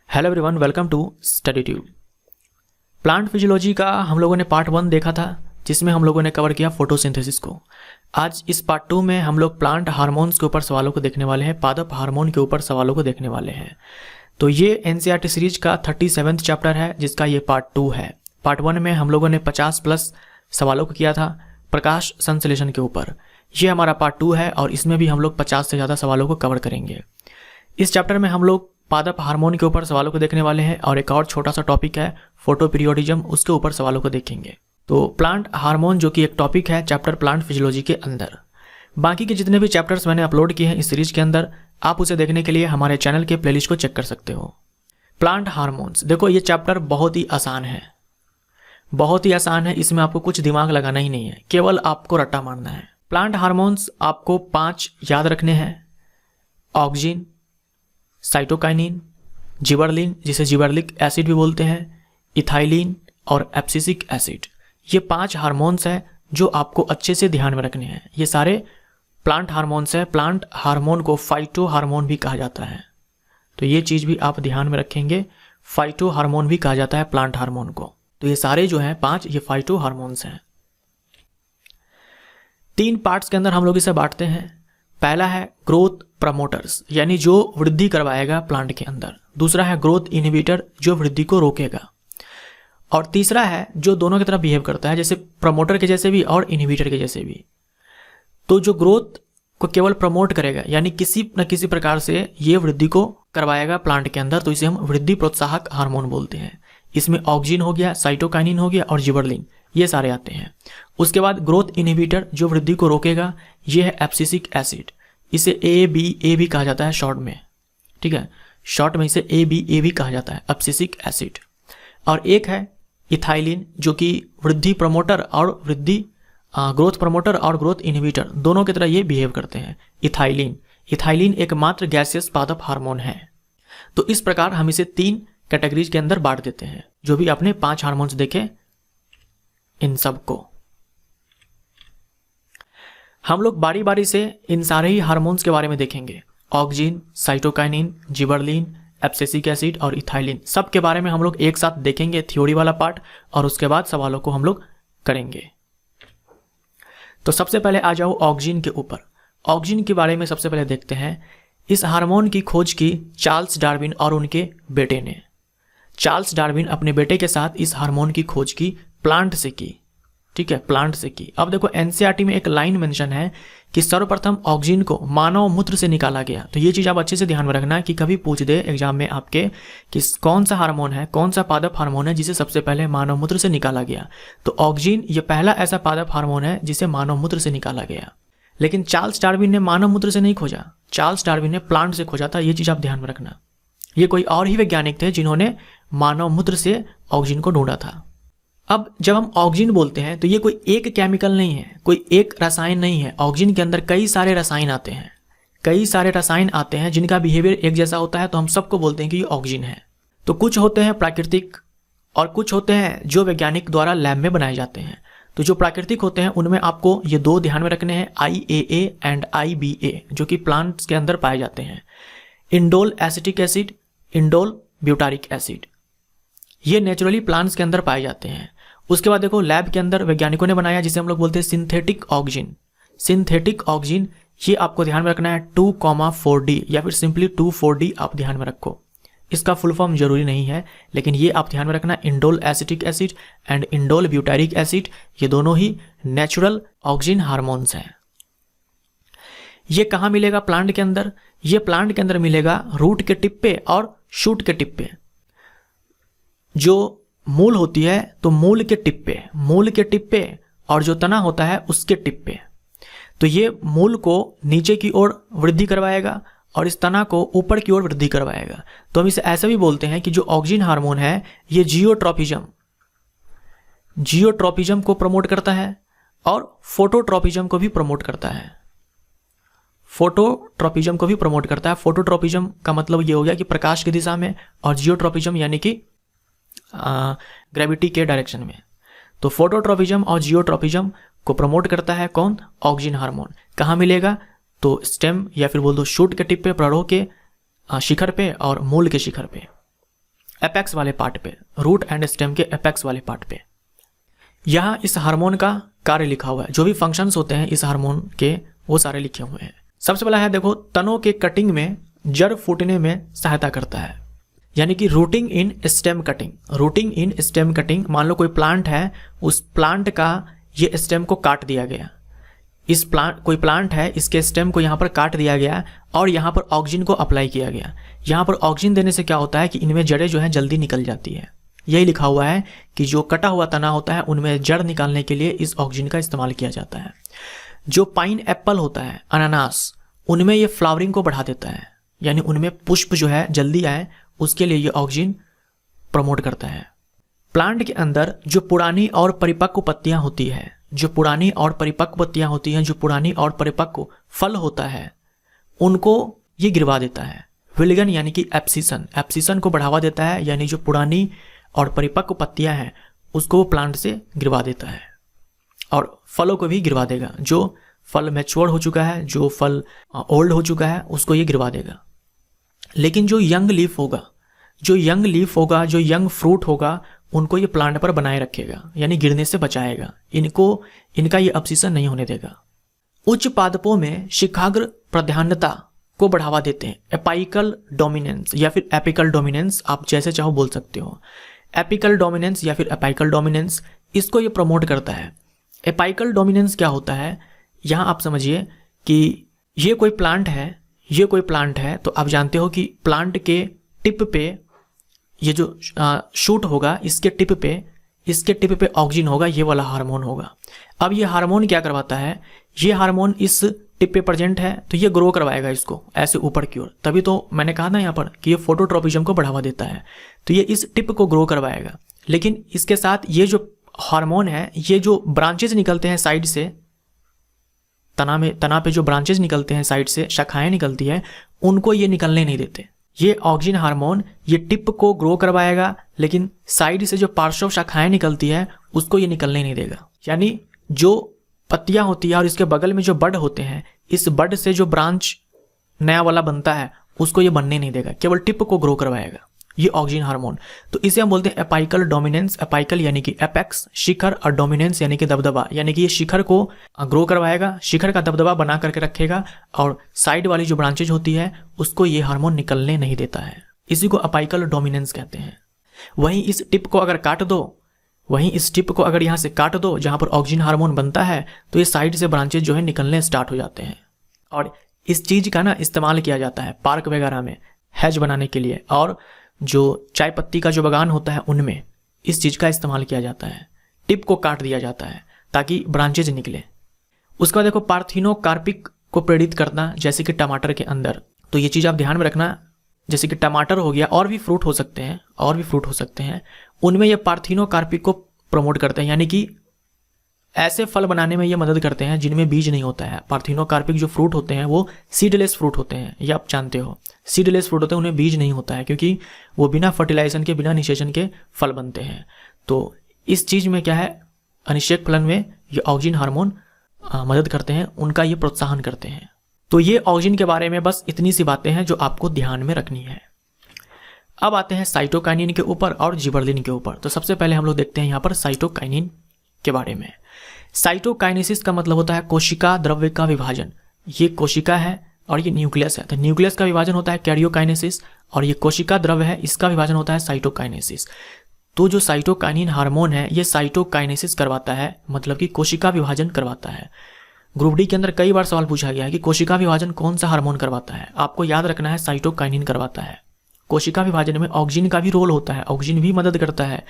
Hello everyone, welcome to Study Tube. Plant physiology का हम लोगों ने पार्ट 1 देखा था, जिसमें हम लोगों ने कवर किया फोटोसिंथेसिस को। आज इस पार्ट 2 में हम लोग प्लांट हार्मोन्स के ऊपर सवालों को देखने वाले हैं, पादप हार्मोन के ऊपर सवालों को देखने वाले हैं। तो ये एनसीईआरटी सीरीज का 37वां चैप्टर है, जिसका ये पार्ट 2 है। पार्ट 1 में हम लोगों ने 50+ सवालों को किया था प्रकाश संश्लेषण के ऊपर। ये हमारा पार्ट 2 है और इसमें भी हम लोग 50 से ज़्यादा सवालों को कवर करेंगे। इस चैप्टर में हम लोग पादप हार्मोन के ऊपर सवालों को देखने वाले हैं और एक और छोटा सा टॉपिक है फोटोपीरियोडिज्म, उसके ऊपर सवालों को देखेंगे। तो प्लांट हार्मोन जो कि एक टॉपिक है चैप्टर प्लांट फिजियोलॉजी के अंदर। बाकी के जितने भी चैप्टर्स मैंने अपलोड किए हैं इस सीरीज के अंदर, आप उसे देखने के लिए हमारे चैनल के प्लेलिस्ट को चेक कर सकते हो। प्लांट हार्मोन्स, देखो ये चैप्टर बहुत ही आसान है, बहुत ही आसान है। इसमें आपको कुछ दिमाग लगाना ही नहीं है, केवल आपको रट्टा मारना है। प्लांट हार्मोन्स आपको 5 याद रखने हैं: ऑक्सिन, साइटोकाइनिन, जिबरलिन जिसे जिबरलिक एसिड भी बोलते हैं, इथाइलिन और एब्सिसिक एसिड। ये 5 हार्मोन्स हैं जो आपको अच्छे से ध्यान में रखने हैं। ये सारे प्लांट हार्मोन्स हैं। प्लांट हार्मोन को फाइटो हार्मोन भी कहा जाता है, तो ये चीज़ भी आप ध्यान में रखेंगे। फाइटो हार्मोन भी कहा जाता है प्लांट हार्मोन को। तो ये सारे जो हैं 5 ये फाइटो हार्मोन्स हैं। 3 पार्ट्स के अंदर हम लोग इसे बांटते हैं। पहला है ग्रोथ प्रमोटर्स, यानी जो वृद्धि करवाएगा प्लांट के अंदर। दूसरा है ग्रोथ इनहिबिटर, जो वृद्धि को रोकेगा। और तीसरा है जो दोनों की तरह बिहेव करता है, जैसे प्रमोटर के जैसे भी और इनहिबिटर के जैसे भी। तो जो ग्रोथ को केवल प्रमोट करेगा, यानी किसी न किसी प्रकार से ये वृद्धि को करवाएगा प्लांट के अंदर, तो इसे हम वृद्धि प्रोत्साहक हार्मोन बोलते हैं। इसमें ऑक्सिन हो गया, साइटोकाइनिन हो गया और जिबरलिन, ये सारे आते हैं। उसके बाद ग्रोथ इनहिबिटर जो वृद्धि को रोकेगा, ये है एब्सिसिक एसिड। इसे ए भी कहा जाता है शॉर्ट में, ठीक है, शॉर्ट में इसे ए भी कहा जाता है, एब्सिसिक एसिड। और एक है इथाइलिन, जो कि वृद्धि प्रमोटर और ग्रोथ प्रमोटर और ग्रोथ इनहिबिटर दोनों की तरह ये बिहेव करते हैं। इथाइलिन एकमात्र गैसियस पादप हार्मोन है। तो इस प्रकार हम इसे 3 कैटेगरीज के अंदर बांट देते हैं। जो भी आपने 5 हार्मोन्स देखे, इन सब को हम लोग बारी बारी से इन सारे ही हार्मोन्स के बारे में देखेंगे। Auxin, cytokinin, gibberellin, abscisic acid और इथाइलिन, सब के बारे में हम लोग एक साथ देखेंगे, थ्योरी वाला पार्ट, और उसके बाद सवालों को हम लोग करेंगे। तो सबसे पहले आ जाओ ऑक्सिन के ऊपर। ऑक्सिन के बारे में सबसे पहले देखते हैं। इस हार्मोन की खोज की चार्ल्स डार्विन और उनके बेटे ने। चार्ल्स डार्विन अपने बेटे के साथ इस हार्मोन की खोज की प्लांट से की, ठीक है, प्लांट से की। अब देखो एनसीईआरटी में एक लाइन मेंशन है कि सर्वप्रथम ऑक्सिन को मानव मूत्र से निकाला गया। तो ये चीज़ आप अच्छे से ध्यान में रखना कि कभी पूछ दे एग्जाम में आपके कि कौन सा हार्मोन है, कौन सा पादप हार्मोन है जिसे सबसे पहले मानव मूत्र से निकाला गया। तो ऑक्सिन ये पहला ऐसा पादप हार्मोन है जिसे मानव मूत्र से निकाला गया। लेकिन चार्ल्स डार्विन ने मानव मूत्र से नहीं खोजा, चार्ल्स डार्विन ने प्लांट से खोजा था। ये चीज़ आप ध्यान में रखना। ये कोई और ही वैज्ञानिक थे जिन्होंने मानव मूत्र से ऑक्सिन को ढूंढा था। अब जब हम ऑक्सिन बोलते हैं तो ये कोई एक केमिकल नहीं है, कोई एक रसायन नहीं है। ऑक्सिन के अंदर कई सारे रसायन आते हैं, कई सारे रसायन आते हैं जिनका बिहेवियर एक जैसा होता है, तो हम सबको बोलते हैं कि ये ऑक्सिन है। तो कुछ होते हैं प्राकृतिक और कुछ होते हैं जो वैज्ञानिक द्वारा लैब में बनाए जाते हैं। तो जो प्राकृतिक होते हैं उनमें आपको ये 2 ध्यान में रखने हैं, IAA एंड IBA, जो कि प्लांट्स के अंदर पाए जाते हैं। Indole acetic acid, indole butyric acid, ये नेचुरली प्लांट्स के अंदर पाए जाते हैं। उसके बाद देखो लैब के अंदर वैज्ञानिकों ने बनाया जिसे हम लोग बोलते हैं सिंथेटिक ऑक्सिन। सिंथेटिक ऑक्सिन ये आपको ध्यान में रखना है 2,4-D या फिर सिंपली 2,4-D आप ध्यान में रखो। इसका फुल फॉर्म जरूरी नहीं है, लेकिन ये आप ध्यान में रखना, indole acetic acid and indole butyric acid, ये दोनों ही नेचुरल ऑक्सिन हार्मोन्स हैं। ये कहाँ मिलेगा प्लांट के अंदर? ये प्लांट के अंदर मिलेगा रूट के टिप पे और शूट के टिप पे। जो मूल होती है तो मूल के टिप पे और जो तना होता है उसके टिप पे। तो ये मूल को नीचे की ओर वृद्धि करवाएगा और इस तना को ऊपर की ओर वृद्धि करवाएगा। तो हम इसे ऐसे भी बोलते हैं कि जो ऑक्सिन हार्मोन है ये जियोट्रोपिज्म को प्रमोट करता है और फोटोट्रोपिज्म को भी प्रमोट करता है। फोटोट्रोपिज्म का मतलब ये हो गया कि प्रकाश की दिशा में, और जियोट्रोपिज्म यानी कि ग्रेविटी के डायरेक्शन में। तो फोटोट्रोपिज्म और जियोट्रोपिज्म को प्रमोट करता है कौन? Auxin hormone. कहाँ मिलेगा? तो स्टेम या फिर बोल दो शूट के टिप पे, प्ररोह के शिखर पे और मूल के शिखर पे। एपेक्स वाले पार्ट पे, रूट एंड स्टेम के एपेक्स वाले पार्ट पे। यहाँ इस हार्मोन का कार्य लिखा हुआ है, जो भी फंक्शंस होते हैं इस हार्मोन के वो सारे लिखे हुए हैं। सबसे पहला है देखो, तनों के कटिंग में, जड़ फूटने में सहायता करता है, यानी कि rooting in stem cutting. Rooting in stem cutting, मान लो कोई प्लांट है, उस प्लांट का ये स्टेम को काट दिया गया, इस प्लांट, कोई प्लांट है, इसके स्टेम को यहाँ पर काट दिया गया और यहाँ पर ऑक्सीजन को अप्लाई किया गया। यहाँ पर ऑक्सीजन देने से क्या होता है कि इनमें जड़ें जो है जल्दी निकल जाती है। यही लिखा हुआ है कि जो कटा हुआ तना होता है उनमें जड़ निकालने के लिए इस ऑक्सीजन का इस्तेमाल किया जाता है। जो पाइन एप्पल होता है, अनानास, उनमें ये फ्लावरिंग को बढ़ा देता है, यानी उनमें पुष्प जो है जल्दी आए, उसके लिए ये ऑक्सीजन प्रमोट करता है। प्लांट के अंदर जो पुरानी और परिपक्व पत्तियां होती है, जो पुरानी और परिपक्व पत्तियां होती हैं, जो पुरानी और परिपक्व फल होता है, उनको ये गिरवा देता है। विल्गन यानी कि एब्सिशन, एब्सिशन को बढ़ावा देता है, यानी जो पुरानी और परिपक्व पत्तियां हैं उसको वो प्लांट से गिरवा देता है और फलों को भी गिरवा देगा। जो फल मैच्योर हो चुका है, जो फल ओल्ड हो चुका है, उसको ये गिरवा देगा। लेकिन जो यंग लीफ होगा, जो यंग लीफ होगा, जो यंग फ्रूट होगा, उनको ये प्लांट पर बनाए रखेगा, यानी गिरने से बचाएगा, इनका ये अब्सिशन नहीं होने देगा। उच्च पादपों में शिखाग्र प्राधान्यता को बढ़ावा देते हैं, एपाइकल डोमिनेंस या फिर एपिकल डोमिनेंस, आप जैसे चाहो बोल सकते हो। एपिकल डोमिनेंस या फिर एपाइकल डोमिनेंस, इसको ये प्रमोट करता है। एपाइकल डोमिनेंस क्या होता है, यहाँ आप समझिए कि ये कोई प्लांट है, ये कोई प्लांट है, तो आप जानते हो कि प्लांट के टिप पे, ये जो शूट होगा, इसके टिप पे ऑक्सीजन होगा, ये वाला हार्मोन होगा। अब ये हार्मोन क्या करवाता है, ये हार्मोन इस टिप पे प्रेजेंट है तो ये ग्रो करवाएगा इसको ऐसे ऊपर की ओर। तभी तो मैंने कहा ना यहाँ पर कि ये फोटोट्रोपिज्म को बढ़ावा देता है, तो ये इस टिप को ग्रो करवाएगा। लेकिन इसके साथ ये जो हार्मोन है, ये जो ब्रांचेज निकलते हैं साइड से, तना पे जो ब्रांचेज निकलते हैं साइड से, शाखाएं निकलती है, उनको ये निकलने नहीं देते। ये ऑक्सीजन हार्मोन ये टिप को ग्रो करवाएगा, लेकिन साइड से जो पार्श्व शाखाएं निकलती है उसको ये निकलने नहीं देगा। यानी जो पत्तियां होती है और इसके बगल में जो बड होते हैं, इस बड से जो ब्रांच नया वाला बनता है उसको ये बनने नहीं देगा, केवल टिप को ग्रो करवाएगा, ये ऑक्सीजन हार्मोन। तो इसे हम बोलते हैं एपाइकल डोमिनेंस। एपाइकल यानी कि एपेक्स, शिखर, और डोमिनेंस यानी कि दबदबा, यानी कि ये शिखर को ग्रो करवाएगा, शिखर का दबदबा बना करके रखेगा, और साइड वाली जो ब्रांचेज होती है उसको ये हार्मोन निकलने नहीं देता है। इसी को एपाइकल डोमिनेंस कहते हैं। वहीं इस टिप को अगर काट दो, वहीं इस टिप को अगर यहाँ से काट दो जहाँ पर ऑक्सीजन हार्मोन बनता है, तो ये साइड से ब्रांचेज जो है निकलने स्टार्ट हो जाते हैं। और इस चीज़ का ना इस्तेमाल किया जाता है पार्क वगैरह में हैज बनाने के लिए, और जो चाय पत्ती का जो बागान होता है उनमें इस चीज़ का इस्तेमाल किया जाता है। टिप को काट दिया जाता है ताकि ब्रांचेज निकले। उसके बाद देखो पार्थिनोकार्पिक को प्रेरित करना, जैसे कि टमाटर के अंदर, तो ये चीज़ आप ध्यान में रखना। जैसे कि टमाटर हो गया, और भी फ्रूट हो सकते हैं, उनमें ये पार्थिनोकार्पिक को प्रमोट करते हैं, यानी कि ऐसे फल बनाने में ये मदद करते हैं जिनमें बीज नहीं होता है। पार्थिनोकार्पिक जो फ्रूट होते हैं वो सीडलेस फ्रूट होते हैं, ये आप जानते हो। सीडलेस फ्रूट होते हैं, उन्हें बीज नहीं होता है, क्योंकि वो बिना फर्टिलाइजेशन के, बिना निषेचन के फल बनते हैं। तो इस चीज़ में क्या है, अनिषेक फलन में ये ऑक्सीजन हार्मोन मदद करते हैं, उनका ये प्रोत्साहन करते हैं। तो ये ऑक्सीजन के बारे में बस इतनी सी बातें हैं जो आपको ध्यान में रखनी है। अब आते हैं साइटोकाइनिन के ऊपर और जिबरेलिन के ऊपर। तो सबसे पहले हम लोग देखते हैं यहाँ पर साइटोकाइनिन के बारे में। साइटोकाइनेसिस का मतलब होता है कोशिका द्रव्य का विभाजन। ये कोशिका है और ये न्यूक्लियस है, तो न्यूक्लियस का विभाजन होता है कैरियोकाइनेसिस, और ये कोशिका द्रव्य है, इसका विभाजन होता है साइटोकाइनेसिस। तो जो साइटोकाइनिन हार्मोन है ये साइटोकाइनेसिस करवाता है, मतलब कि कोशिका विभाजन करवाता है। ग्रुप डी के अंदर कई बार सवाल पूछा गया है कि कोशिका विभाजन कौन सा हार्मोन करवाता है। आपको याद रखना है साइटोकाइनिन करवाता है। कोशिका विभाजन में ऑक्सीजन का भी रोल होता है, ऑक्सीजन भी मदद करता है,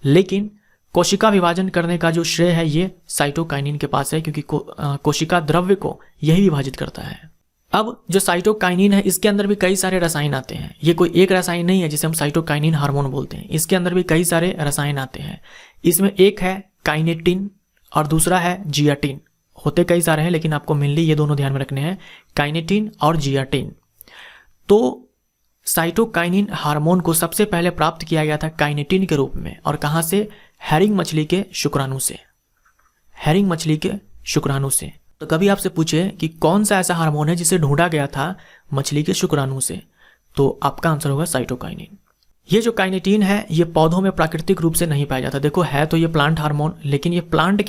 लेकिन कोशिका विभाजन करने का जो श्रेय है ये साइटोकाइनिन के पास है, क्योंकि कोशिका द्रव्य को यही विभाजित करता है। अब जो साइटोकाइनिन है इसके अंदर भी कई सारे रसायन आते हैं। ये कोई एक रसायन नहीं है जिसे हम साइटोकाइनिन हार्मोन बोलते हैं, इसके अंदर भी कई सारे रसायन आते हैं। इसमें एक है काइनेटिन और दूसरा है जियाटिन। होते कई सारे हैं, लेकिन आपको मेनली ये दोनों ध्यान में रखने हैं, काइनेटिन और जियाटिन। तो साइटोकाइनिन हार्मोन को सबसे पहले प्राप्त किया गया था काइनेटिन के रूप में, और कहाँ से, हैरिंग मछली के शुक्राणु से, हैरिंग मछली के शुक्राणु से। तो कभी आपसे पूछे कि कौन सा ऐसा हार्मोन है जिसे ढूंढा गया था मछली के शुक्राणु से, तो आपका आंसर होगा साइटोकाइनिन। ये जो काइनेटीन है ये पौधों में प्राकृतिक रूप से नहीं पाया जाता। देखो है तो ये प्लांट हार्मोन, लेकिन ये प्लांट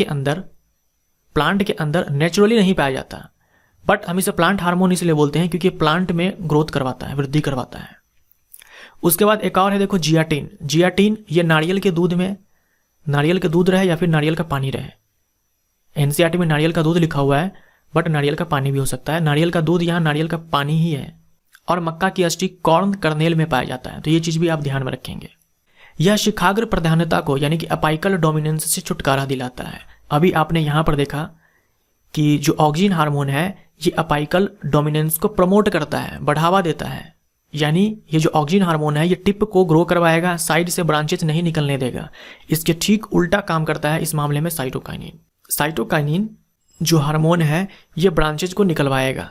के अंदर नेचुरली नहीं पाया जाता। बट हम इसे प्लांट हार्मोन इसलिए बोलते हैं क्योंकि प्लांट में ग्रोथ करवाता है, वृद्धि करवाता है। उसके बाद एक और है, देखो जियाटिन। जियाटिन ये नारियल के दूध रहे या फिर नारियल का पानी रहे। एनसीईआरटी में नारियल का दूध लिखा हुआ है, बट नारियल का पानी भी हो सकता है। नारियल का दूध यहाँ नारियल का पानी ही है। और मक्का की अस्थि कॉर्न कर्नेल में पाया जाता है, तो ये चीज भी आप ध्यान में रखेंगे। यह शिखाग्र प्रधानता को यानी कि अपाइकल डोमिनेंस से छुटकारा दिलाता है। अभी आपने यहाँ पर देखा कि जो ऑक्सिन हार्मोन है ये अपाइकल डोमिनेंस को प्रमोट करता है, बढ़ावा देता है। यानी ये जो ऑक्सिन हार्मोन है ये टिप को ग्रो करवाएगा, साइड से ब्रांचेज नहीं निकलने देगा। इसके ठीक उल्टा काम करता है इस मामले में साइटोकाइनिन। साइटोकाइनिन जो हार्मोन है ये ब्रांचेज को निकलवाएगा।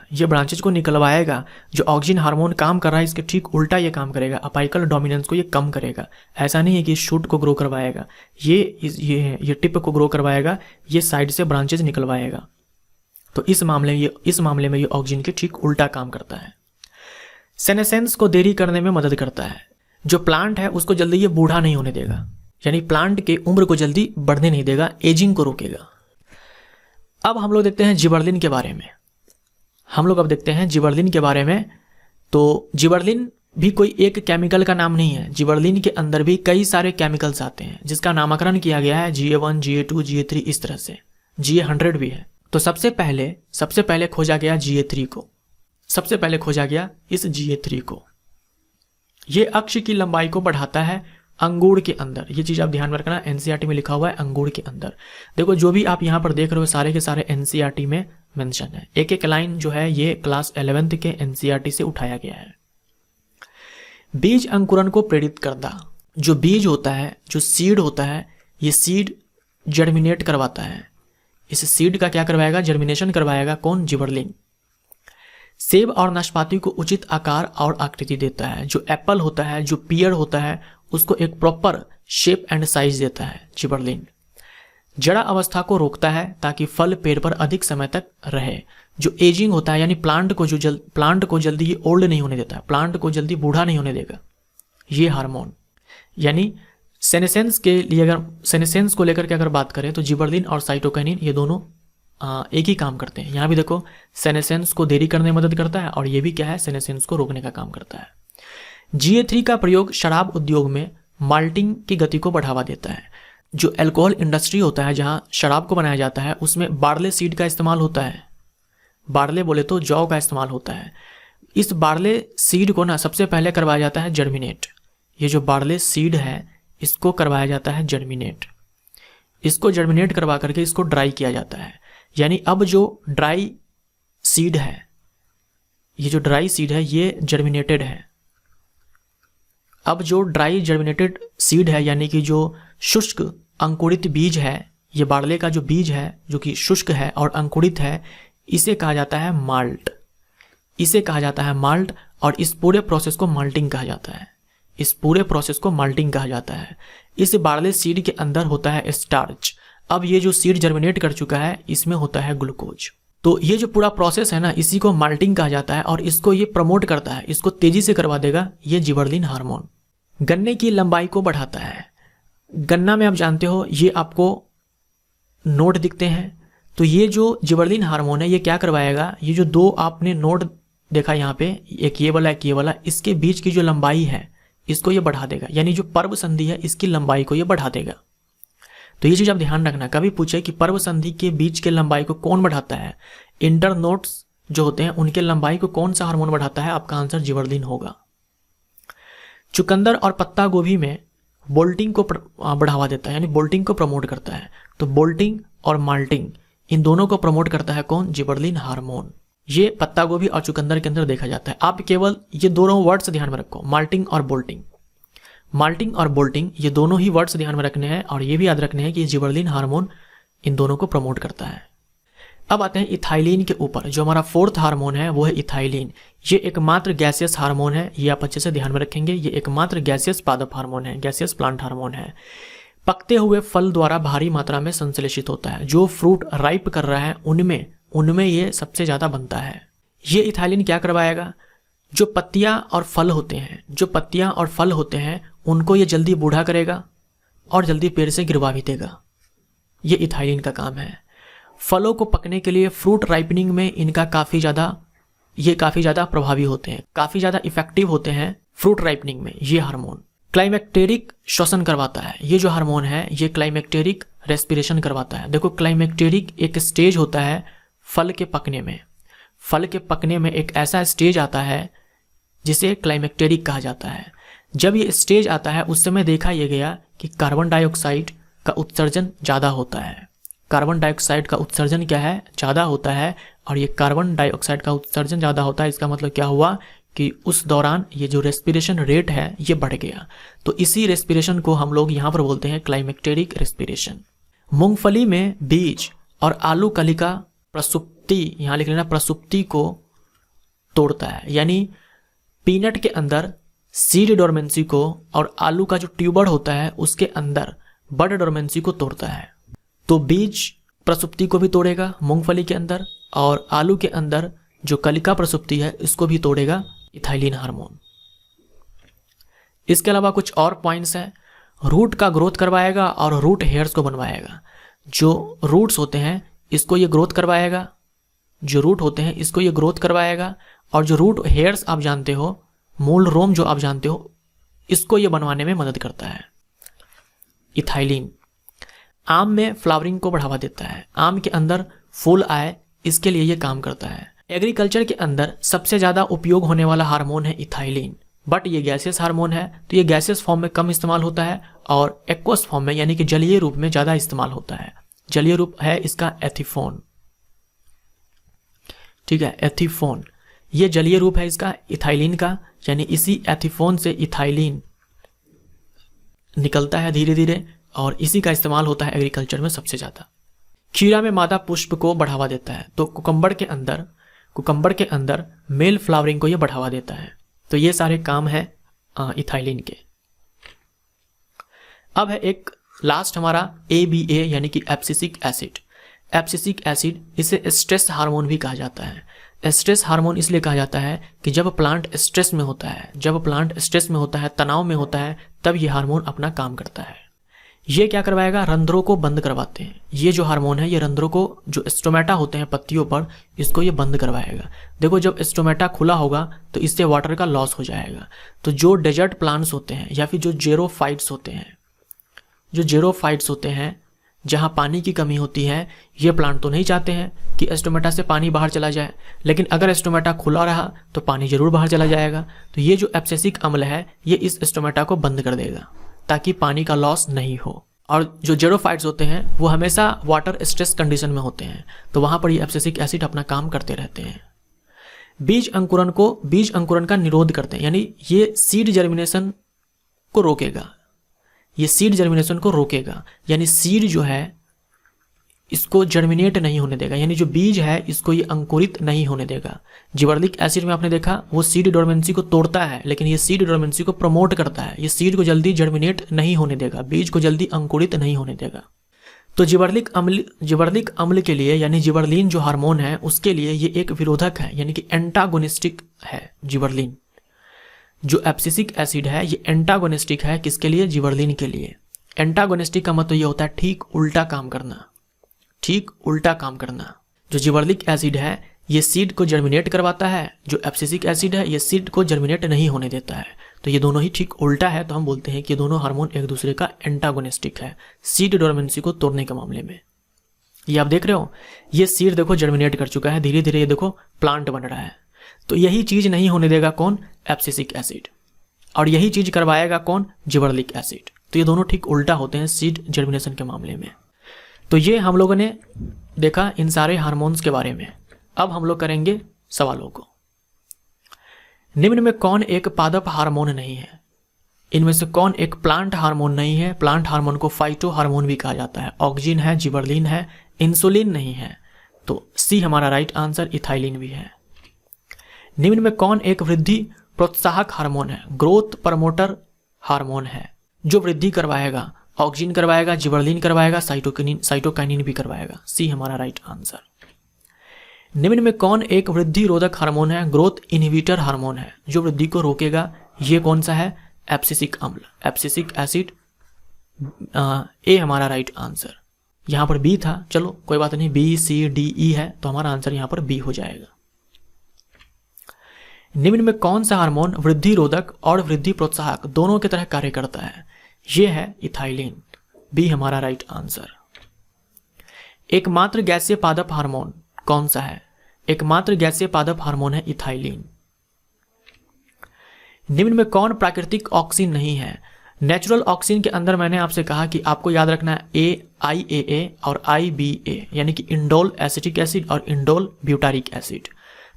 जो ऑक्सिन हार्मोन काम कर रहा है इसके ठीक उल्टा ये काम करेगा, अपाइकल डोमिनेंस को ये कम करेगा। ऐसा नहीं है कि शूट को ग्रो करवाएगा, ये टिप को ग्रो करवाएगा, ये साइड से ब्रांचेज निकलवाएगा। तो इस मामले में ये ऑक्सिन के ठीक उल्टा काम करता है। सेनेसेंस को देरी करने में मदद करता है। जो प्लांट है उसको जल्दी ये बूढ़ा नहीं होने देगा, यानी प्लांट के उम्र को जल्दी बढ़ने नहीं देगा, एजिंग को रोकेगा। अब हम लोग देखते हैं जिबरलिन के बारे में। तो जिबरलिन भी कोई एक केमिकल का नाम नहीं है। जिबरलिन के अंदर भी कई सारे केमिकल्स आते हैं जिसका नामकरण किया गया है GA1, GA2, GA3 इस तरह से। GA100 भी है। तो सबसे पहले खोजा गया GA3 को। इस GA3 को ये अक्ष की लंबाई को बढ़ाता है अंगूर के अंदर। ये चीज आप ध्यान में रखना, एनसीईआरटी में लिखा हुआ है अंगूर के अंदर। देखो जो भी आप यहाँ पर देख रहे हो सारे के सारे एनसीईआरटी में मेंशन है। एक एक लाइन जो है ये क्लास 11th के एनसीईआरटी से उठाया गया है। बीज अंकुरन को प्रेरित करता। जो बीज होता है, जो सीड होता है, ये सीड जर्मिनेट करवाता है। इस सीड का क्या करवाएगा? जर्मिनेशन करवाएगा। कौन? जिबरलिन। सेब और नाशपाती को उचित आकार और आकृति देता है। जो एप्पल होता है, जो पियर होता है, उसको एक प्रॉपर शेप एंड साइज देता है जिबरलिन। जड़ा अवस्था को रोकता है ताकि फल पेड़ पर अधिक समय तक रहे। जो एजिंग होता है यानी प्लांट को जल्दी ये ओल्ड नहीं होने देता, प्लांट को जल्दी बूढ़ा नहीं होने देगा ये हार्मोन। यानी सेनेसेंस को लेकर के अगर बात करें तो जिबरलिन और साइटोकाइनिन ये दोनों एक ही काम करते हैं। यहाँ भी देखो सेनेसेंस को देरी करने में मदद करता है और ये भी क्या है? सेनेसेंस को रोकने का काम करता है। GA3 का प्रयोग शराब उद्योग में माल्टिंग की गति को बढ़ावा देता है। जो अल्कोहल इंडस्ट्री होता है जहाँ शराब को बनाया जाता है उसमें बार्ले सीड का इस्तेमाल होता है। बार्ले बोले तो जौ का इस्तेमाल होता है। इस बार्ले सीड को ना सबसे पहले करवाया जाता है जर्मिनेट। ये जो बार्ले सीड है इसको करवाया जाता है जर्मिनेट। इसको जर्मिनेट करवा करके इसको ड्राई किया जाता है। यानी अब जो ड्राई सीड है, ये जर्मिनेटेड है। अब जो ड्राई जर्मिनेटेड सीड है यानी कि जो शुष्क अंकुरित बीज है, ये बार्ले का जो बीज है जो कि शुष्क है और अंकुरित है, इसे कहा जाता है माल्ट। और इस पूरे प्रोसेस को माल्टिंग कहा जाता है। इस बार्ले सीड के अंदर होता है स्टार्च। अब ये जो सीड जर्मिनेट कर चुका है इसमें होता है ग्लूकोज। तो ये जो पूरा प्रोसेस है ना, इसी को माल्टिंग कहा जाता है और इसको ये प्रमोट करता है, इसको तेजी से करवा देगा ये जिबरलिन हार्मोन। गन्ने की लंबाई को बढ़ाता है। गन्ना में आप जानते हो ये आपको नोड दिखते हैं, तो ये जो जिबरलिन हार्मोन है ये क्या करवाएगा? ये जो दो आपने नोड देखा यहाँ पे, एक ये वाला, इसके बीच की जो लंबाई है इसको ये बढ़ा देगा। यानी जो पर्व संधि है इसकी लंबाई को ये बढ़ा देगा। तो ये चीज आप ध्यान रखना, कभी पूछे कि पर्व संधि के बीच के लंबाई को कौन बढ़ाता है, इंटरनोड्स जो होते हैं उनके लंबाई को कौन सा हार्मोन बढ़ाता है, आपका आंसर जिबरलिन होगा। चुकंदर और पत्ता गोभी में बोल्टिंग को बढ़ावा देता है, यानी बोल्टिंग को प्रमोट करता है। तो बोल्टिंग और माल्टिंग इन दोनों को प्रमोट करता है कौन? Gibberellin hormone. ये पत्ता गोभी और चुकंदर के अंदर देखा जाता है। आप केवल ये दोनों वर्ड्स ध्यान में रखो, माल्टिंग और बोल्टिंग ये दोनों ही वर्ड्स ध्यान में रखने हैं और ये भी याद रखने हैं कि जिबरलिन हार्मोन इन दोनों को प्रमोट करता है। अब आते हैं इथाइलिन के ऊपर। जो हमारा फोर्थ हार्मोन है वो है इथाइलिन। ये एकमात्र गैसियस हार्मोन है, ये आप अच्छे से ध्यान में रखेंगे। ये एकमात्र गैसियस पादप हार्मोन है, गैसियस प्लांट हार्मोन है। पकते हुए फल द्वारा भारी मात्रा में संश्लेषित होता है। जो फ्रूट राइप कर रहा है उनमें ये सबसे ज्यादा बनता है। ये इथाइलिन क्या करवाएगा? जो पत्तियां और फल होते हैं उनको ये जल्दी बूढ़ा करेगा और जल्दी पेड़ से गिरवा भी देगा। ये इथाइलिन का काम है। फलों को पकने के लिए फ्रूट राइपनिंग में इनका काफ़ी ज़्यादा प्रभावी होते हैं, काफ़ी ज़्यादा इफेक्टिव होते हैं फ्रूट राइपनिंग में ये हार्मोन। क्लाइमेक्टेरिक श्वसन करवाता है, ये जो हार्मोन है ये क्लाइमेक्टेरिक रेस्पिरेशन करवाता है। देखो क्लाइमेक्टेरिक एक स्टेज होता है फल के पकने में एक ऐसा स्टेज आता है जिसे क्लाइमेक्टेरिक कहा जाता है। जब ये स्टेज आता है उस समय देखा यह गया कि कार्बन डाइऑक्साइड का उत्सर्जन ज़्यादा होता है। कार्बन डाइऑक्साइड का उत्सर्जन क्या है, ज़्यादा होता है। और ये कार्बन डाइऑक्साइड का उत्सर्जन ज़्यादा होता है, इसका मतलब क्या हुआ कि उस दौरान ये जो रेस्पिरेशन रेट है ये बढ़ गया। तो इसी रेस्पिरेशन को हम लोग यहाँ पर बोलते हैं क्लाइमेक्टेरिक रेस्पिरेशन। मूंगफली में बीज और आलू कलिका प्रसुप्ति, यहाँ लिख लेना, प्रसुप्ति को तोड़ता है। यानी पीनट के अंदर सीड डोरमेंसी को और आलू का जो ट्यूबर होता है उसके अंदर बड डोरमेंसी को तोड़ता है। तो बीज प्रसुप्ति को भी तोड़ेगा मूंगफली के अंदर, और आलू के अंदर जो कलिका प्रसुप्ति है इसको भी तोड़ेगा इथाइलिन हार्मोन। इसके अलावा कुछ और पॉइंट्स हैं। रूट का ग्रोथ करवाएगा और रूट हेयर्स को बनवाएगा। जो रूट्स होते हैं इसको ये ग्रोथ करवाएगा, और जो रूट हेयर्स आप जानते हो, मूल रोम जो आप जानते हो, इसको ये बनवाने में मदद करता है इथाइलिन। आम में फ्लावरिंग को बढ़ावा देता है, आम के अंदर फूल आए इसके लिए ये काम करता है। एग्रीकल्चर के अंदर सबसे ज़्यादा उपयोग होने वाला हार्मोन है इथाइलिन, बट ये गैसियस हार्मोन है, तो ये गैसियस फॉर्म में कम इस्तेमाल होता है और एक्वस फॉर्म में यानी कि जलीय रूप में ज़्यादा इस्तेमाल होता है। जलीय रूप है इसका एथिफोन, ठीक है, एथिफोन, ये जलीय रूप है इसका इथाइलिन का। यानी इसी एथिफोन से इथाइलिन निकलता है धीरे धीरे, और इसी का इस्तेमाल होता है एग्रीकल्चर में सबसे ज़्यादा। खीरा में मादा पुष्प को बढ़ावा देता है, तो कुकम्बर के अंदर मेल फ्लावरिंग को ये बढ़ावा देता है। तो ये सारे काम है इथाइलिन के। अब है एक लास्ट हमारा ABA यानी कि एब्सिसिक एसिड। एब्सिसिक एसिड इसे स्ट्रेस हार्मोन भी कहा जाता है। स्ट्रेस हार्मोन इसलिए कहा जाता है कि जब प्लांट स्ट्रेस में होता है, तनाव में होता है, तब ये हार्मोन अपना काम करता है। ये क्या करवाएगा, रंध्रों को बंद करवाते हैं। ये जो हार्मोन है ये रंध्रों को, जो स्टोमेटा होते हैं पत्तियों पर, इसको ये बंद करवाएगा। देखो जब स्टोमेटा खुला होगा तो इससे वाटर का लॉस हो जाएगा। तो जो डेजर्ट प्लांट्स होते हैं या फिर जो जेरोफाइट्स होते हैं, जहाँ पानी की कमी होती है, ये प्लांट तो नहीं चाहते हैं कि स्टोमेटा से पानी बाहर चला जाए, लेकिन अगर स्टोमेटा खुला रहा तो पानी जरूर बाहर चला जाएगा। तो ये जो एब्सिसिक अम्ल है ये इस स्टोमेटा को बंद कर देगा ताकि पानी का लॉस नहीं हो। और जो जेरोफाइट्स होते हैं वो हमेशा वाटर स्ट्रेस कंडीशन में होते हैं, तो वहाँ पर ये एब्सिसिक एसिड अपना काम करते रहते हैं। बीज अंकुरण का निरोध करते हैं, यानी ये सीड जर्मिनेशन को रोकेगा। यानी सीड जो है इसको जर्मिनेट नहीं होने देगा, यानी जो बीज है इसको ये अंकुरित नहीं होने देगा। जिबरेलिक एसिड में आपने देखा वो सीड डोरमेंसी को तोड़ता है, लेकिन ये सीड डोरमेंसी को प्रमोट करता है। ये सीड को जल्दी जर्मिनेट नहीं होने देगा, बीज को जल्दी अंकुरित नहीं होने देगा। तो जिबरेलिक अम्ल के लिए, यानी जिबरलिन जो हार्मोन है उसके लिए ये एक विरोधक है, यानी कि एंटागोनिस्टिक है जिबरलिन। जो एब्सिसिक एसिड है ये एंटागोनिस्टिक है, किसके लिए, जिबरलिन के लिए। एंटागोनिस्टिक का मतलब ये होता है ठीक उल्टा काम करना। जो जिबरेलिक एसिड है ये सीड को जर्मिनेट करवाता है, जो एब्सिसिक एसिड है ये सीड को जर्मिनेट नहीं होने देता है। तो ये दोनों ही ठीक उल्टा है, तो हम बोलते हैं कि दोनों हार्मोन एक दूसरे का एंटागोनिस्टिक है सीड डोरमेंसी को तोड़ने के मामले में। ये आप देख रहे हो, ये सीड देखो जर्मिनेट कर चुका है, धीरे धीरे ये देखो प्लांट बन रहा है। तो यही चीज नहीं होने देगा कौन, एब्सिसिक एसिड, और यही चीज करवाएगा कौन, जिबरेलिक एसिड। तो ये दोनों ठीक उल्टा होते हैं सीड जर्मिनेशन के मामले में। तो ये हम लोगों ने देखा इन सारे हार्मोन्स के बारे में। अब हम लोग करेंगे सवालों को। निम्न में कौन एक पादप हार्मोन नहीं है, इनमें से कौन एक प्लांट हार्मोन नहीं है। प्लांट हार्मोन को फाइटो हार्मोन भी कहा जाता है। ऑक्सिन है, जिबरलिन है, इंसुलिन नहीं है, तो सी हमारा राइट आंसर, इथाइलिन भी है। निम्न में कौन एक वृद्धि प्रोत्साहक हार्मोन है, ग्रोथ प्रमोटर हार्मोन है, जो वृद्धि करवाएगा, ऑक्सिन करवाएगा, जिबरलिन करवाएगा, साइटोकाइनिन भी करवाएगा। सी हमारा राइट आंसर। निम्न में कौन एक वृद्धि रोधक हार्मोन है? ग्रोथ इनहिबिटर हार्मोन है जो वृद्धि को रोकेगा। ये कौन सा है? एब्सिसिक अम्ल, एब्सिसिक एसिड। ए हमारा राइट आंसर। यहाँ पर बी था, चलो कोई बात नहीं, बी सी डी ई है तो हमारा आंसर यहाँ पर बी हो जाएगा। निम्न में कौन सा हार्मोन वृद्धि रोधक और वृद्धि प्रोत्साहक दोनों की तरह कार्य करता है? ये है इथाइलिन, बी हमारा राइट आंसर। एकमात्र गैसीय पादप हार्मोन कौन सा है? एकमात्र गैसीय पादप हार्मोन है इथाइलिन। निम्न में कौन प्राकृतिक ऑक्सीन नहीं है? नेचुरल ऑक्सीन के अंदर मैंने आपसे कहा कि आपको याद रखना है AIAA और IBA, यानी कि इंडोल एसिटिक एसिड और इंडोल ब्यूटारिक एसिड।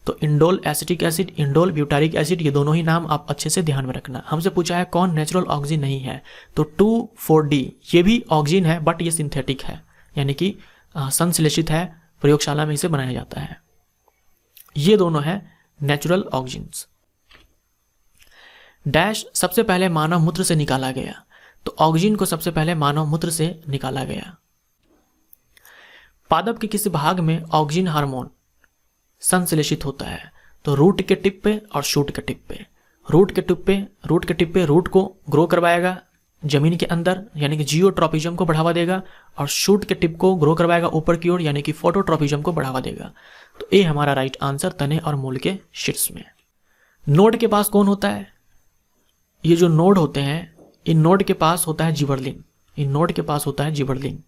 तो indole acetic acid, indole butyric acid, ये दोनों ही नाम आप अच्छे से ध्यान में रखना। हमसे पूछा है कौन नेचुरल ऑक्सीन नहीं है, तो 2,4-D ये भी ऑक्सीन है बट ये सिंथेटिक है, यानी कि संश्लेषित है, प्रयोगशाला में इसे बनाया जाता है। ये दोनों है नेचुरल ऑक्सीन्स। डैश सबसे पहले मानव मूत्र से निकाला गया, तो ऑक्सीन को सबसे पहले मानव मूत्र से निकाला गया। पादप के किस भाग में ऑक्सीन हार्मोन संश्लेषित होता है? तो रूट के टिप पे और शूट के टिप पे। रूट के टिप पे रूट को ग्रो करवाएगा जमीन के अंदर, यानी कि जियोट्रोपिज्म को बढ़ावा देगा, और शूट के टिप को ग्रो करवाएगा ऊपर की ओर, यानी कि फोटोट्रोपिज्म को बढ़ावा देगा। तो ए हमारा राइट आंसर, तने और मूल के शीर्ष में। नोड के पास कौन होता है? ये जो नोड होते हैं, इन नोड के पास होता है जिबरलिन, इन नोड के पास होता है जिबरलिन।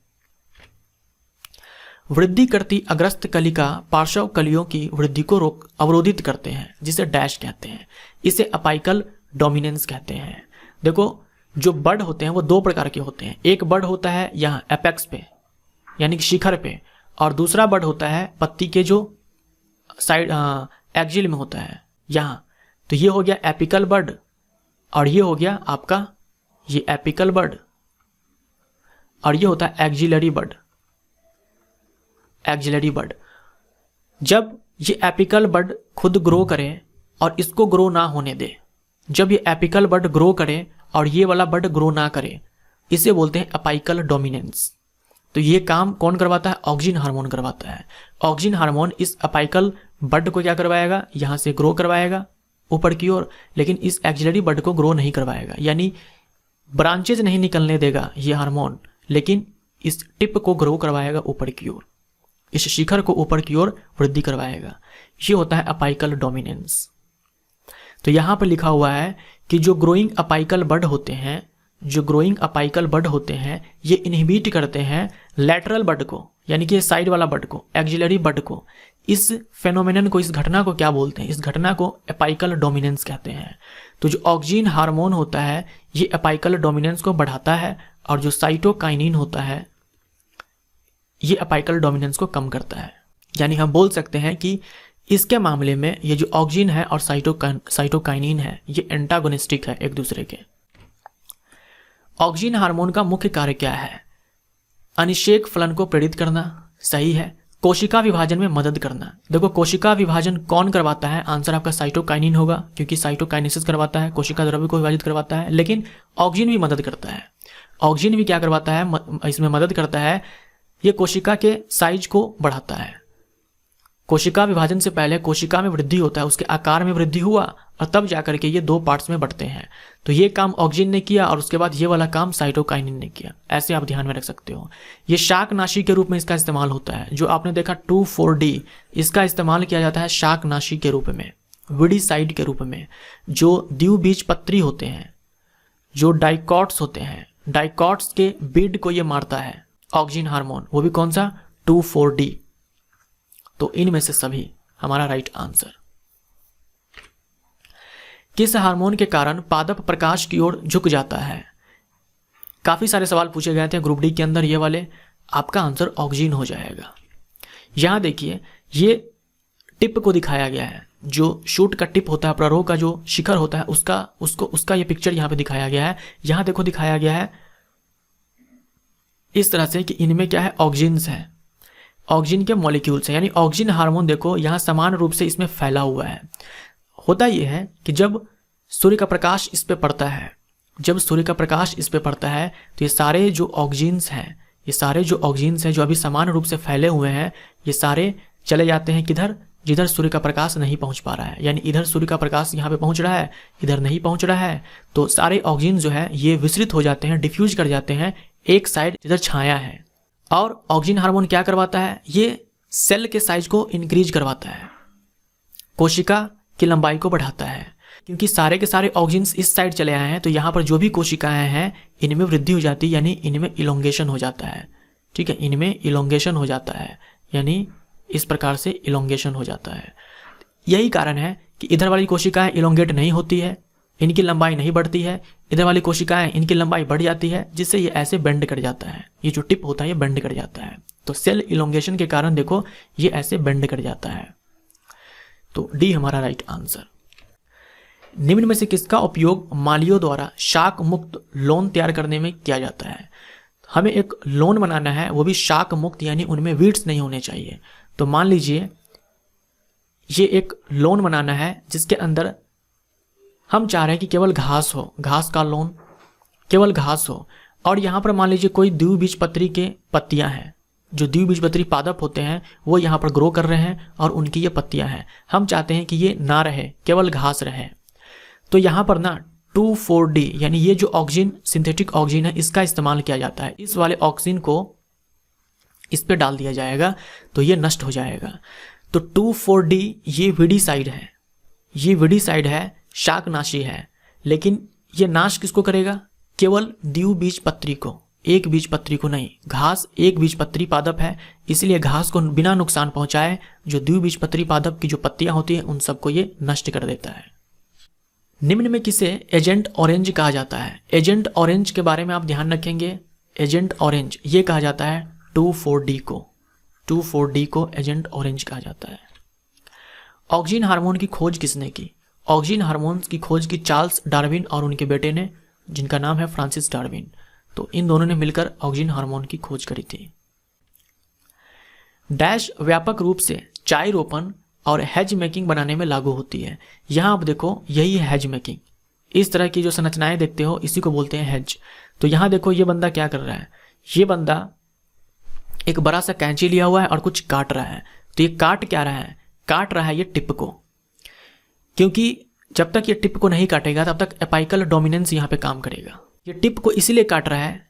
वृद्धि करती अग्रस्त कलिका पार्श्व कलियों की वृद्धि को अवरोधित करते हैं, जिसे डैश कहते हैं। इसे अपाइकल डोमिनेंस कहते हैं। देखो, जो बड होते हैं वो दो प्रकार के होते हैं। एक बड होता है यहाँ एपेक्स पे, यानी कि शिखर पे, और दूसरा बड होता है पत्ती के जो साइड एक्जिल में होता है यहाँ। तो ये हो गया एपिकल बड, और ये हो गया आपका ये एपिकल बड, और ये होता है एक्जिलरी बड। एक्जिलरी बड, जब ये एपिकल बड खुद ग्रो करे और इसको ग्रो ना होने दे, जब ये एपिकल बड ग्रो करे और ये वाला बड ग्रो ना करे, इसे बोलते हैं अपाइकल डोमिनेंस। तो ये काम कौन करवाता है? ऑक्सीन हार्मोन करवाता है। ऑक्सीन हार्मोन इस अपाइकल बड को क्या करवाएगा? यहाँ से ग्रो करवाएगा ऊपर की ओर, लेकिन इस एक्जिलरी बड को ग्रो नहीं करवाएगा, यानी ब्रांचेज नहीं निकलने देगा ये हार्मोन, लेकिन इस टिप को ग्रो करवाएगा ऊपर की ओर, इस शिखर को ऊपर की ओर वृद्धि करवाएगा। ये होता है अपाइकल डोमिनेंस। तो यहां पर लिखा हुआ है कि जो ग्रोइंग अपाइकल बड होते हैं, जो ग्रोइंग अपाइकल बड होते हैं, ये इनहिबिट करते हैं लैटरल बड को, यानी कि साइड वाला बड को, एक्जिलरी बड को। इस फेनोमेनन को, इस घटना को क्या बोलते हैं? इस घटना को अपाइकल डोमिनेंस कहते हैं। तो जो ऑक्सीन हार्मोन होता है ये अपाइकल डोमिनेंस को बढ़ाता है, और जो साइटोकाइनिन होता है ये अपाइकल डोमिनेंस को कम करता है। यानी हम बोल सकते हैं कि इसके मामले में ये जो ऑक्सीन है और साइटोकाइनिन है ये एंटागोनिस्टिक है एक दूसरे के। ऑक्सीन हार्मोन का मुख्य कार्य क्या है? अनिषेक फलन को प्रेरित करना, सही है। कोशिका विभाजन में मदद करना। देखो, कोशिका विभाजन कौन करवाता है? आंसर आपका साइटोकाइनिन होगा, क्योंकि साइटोकाइनेसिस करवाता है, कोशिका द्रव्य को विभाजित करवाता है। लेकिन ऑक्सीन भी मदद करता है। ऑक्सीन भी क्या करवाता है? इसमें मदद करता है, ये कोशिका के साइज को बढ़ाता है। कोशिका विभाजन से पहले कोशिका में वृद्धि होता है, उसके आकार में वृद्धि हुआ और तब जाकर के ये दो पार्ट्स में बढ़ते हैं। तो ये काम ऑक्सीन ने किया और उसके बाद ये वाला काम साइटोकाइनिन ने किया। ऐसे आप ध्यान में रख सकते हो। ये शाकनाशी के रूप में इसका इस्तेमाल होता है। जो आपने देखा 2,4-D, इसका इस्तेमाल किया जाता है शाकनाशी के रूप में, विडीसाइड के रूप में। जो द्विबीजपत्री होते हैं, जो डाइकॉट्स होते हैं, डाइकॉट्स के बीड को ये मारता है ऑक्सीन हार्मोन, वो भी कौन सा? 2,4-D। तो इनमें से सभी हमारा राइट आंसर। किस हार्मोन के कारण पादप प्रकाश की ओर झुक जाता है? काफी सारे सवाल पूछे गए थे ग्रुप डी के अंदर, ये वाले। आपका आंसर ऑक्सीन हो जाएगा। यहां देखिए, ये टिप को दिखाया गया है, जो शूट का टिप होता है, प्ररोह का जो शिखर होता है, उसका ये पिक्चर यहां पे दिखाया गया है। यहां देखो दिखाया गया है इस तरह से कि इनमें क्या है? ऑक्सीन्स है, ऑक्सीन के मॉलिक्यूल्स हैं, यानी ऑक्सीन हार्मोन देखो यहाँ समान रूप से इसमें फैला हुआ है। होता यह है कि जब सूर्य का प्रकाश इस पे पड़ता है, जब सूर्य का प्रकाश इस पे पड़ता है, तो ये सारे जो ऑक्सीन्स हैं, ये सारे जो ऑक्सीन्स हैं जो अभी समान रूप से फैले हुए हैं, ये सारे चले जाते हैं किधर, जिधर सूर्य का प्रकाश नहीं पहुंच पा रहा है, यानी इधर सूर्य का प्रकाश यहाँ पे पहुंच रहा है, इधर नहीं पहुंच रहा है, तो सारे ऑक्सीजन जो है ये विसरित हो जाते हैं, डिफ्यूज कर जाते हैं एक साइड जिधर छाया है। और ऑक्सीजन हार्मोन क्या करवाता है, ये सेल के साइज को इंक्रीज करवाता है, कोशिका की लंबाई को बढ़ाता है, क्योंकि सारे के सारे ऑक्सीजन इस साइड चले आए हैं, तो यहाँ पर जो भी कोशिकाएं हैं इनमें वृद्धि हो जाती है, यानी इनमें इलोंगेशन हो जाता है। ठीक है, इनमें इलोंगेशन हो जाता है, यानी इस प्रकार से इलोंगेशन हो जाता है। यही कारण है कि इधर वाली कोशिकाएं इलोंगेट नहीं होती है, इनकी लंबाई नहीं बढ़ती है, इधर वाली कोशिकाएं इनकी लंबाई बढ़ जाती है, जिससे ये ऐसे बेंड कर जाता है, ये जो टिप होता है ये बेंड कर जाता है। तो सेल इलोंगेशन के कारण देखो ये ऐसे बेंड कर जाता है। तो डी हमारा राइट आंसर। निम्न में से किसका उपयोग मालियों द्वारा शाक मुक्त लोन तैयार करने में किया जाता है। हमें एक लोन बनाना है, वो भी शाक मुक्त, यानी उनमें वीड्स नहीं होने चाहिए। तो मान लीजिए ये एक लोन बनाना है जिसके अंदर हम चाह रहे हैं कि केवल घास हो, घास का लोन, केवल घास हो, और यहाँ पर मान लीजिए कोई द्विबीजपत्री के पत्तियां हैं, जो द्विबीजपत्री पादप होते हैं वो यहाँ पर ग्रो कर रहे हैं और उनकी ये पत्तियां हैं। हम चाहते हैं कि ये ना रहे, केवल घास रहे। तो यहाँ पर ना 2,4-D यानी ये जो ऑक्सीजन, सिंथेटिक ऑक्सीजन है, इसका इस्तेमाल किया जाता है। इस वाले ऑक्सीजन को इस पे डाल दिया जाएगा तो ये नष्ट हो जाएगा। तो 2,4-D ये विडीसाइड है, ये विडीसाइड है, शाकनाशी है, लेकिन ये नाश किसको करेगा, केवल द्विबीजपत्री को, एक बीजपत्री को नहीं। घास एक बीजपत्री पादप है, इसलिए घास को बिना नुकसान पहुंचाए जो द्विबीजपत्री पादप की जो पत्तियां होती हैं उन सबको ये नष्ट कर देता है। निम्न में किसे एजेंट ऑरेंज कहा जाता है। एजेंट ऑरेंज के बारे में आप ध्यान रखेंगे, एजेंट ऑरेंज ये कहा जाता है 2,4-D को, 2,4-D को एजेंट ऑरेंज कहा जाता है। ऑक्सीजन हार्मोन की खोज किसने की। ऑक्सीजन हार्मोन की खोज की चार्ल्स डार्विन और उनके बेटे ने, जिनका नाम है फ्रांसिस डार्विन। तो इन दोनों ने मिलकर ऑक्सीजन हार्मोन की खोज करी थी। डैश व्यापक रूप से चाय रोपण और हेज मेकिंग बनाने में लागू होती है। यहाँ आप देखो यही है हेज मेकिंग, इस तरह की जो संरचनाएं देखते हो इसी को बोलते हैं हेज। तो यहाँ देखो ये बंदा क्या कर रहा है, ये बंदा एक बड़ा सा कैंची लिया हुआ है और कुछ काट रहा है। तो ये काट क्या रहा है, काट रहा है ये टिप को, क्योंकि जब तक ये टिप को नहीं काटेगा तब तक एपाइकल डोमिनेंस यहाँ पे काम करेगा। ये टिप को इसीलिए काट रहा है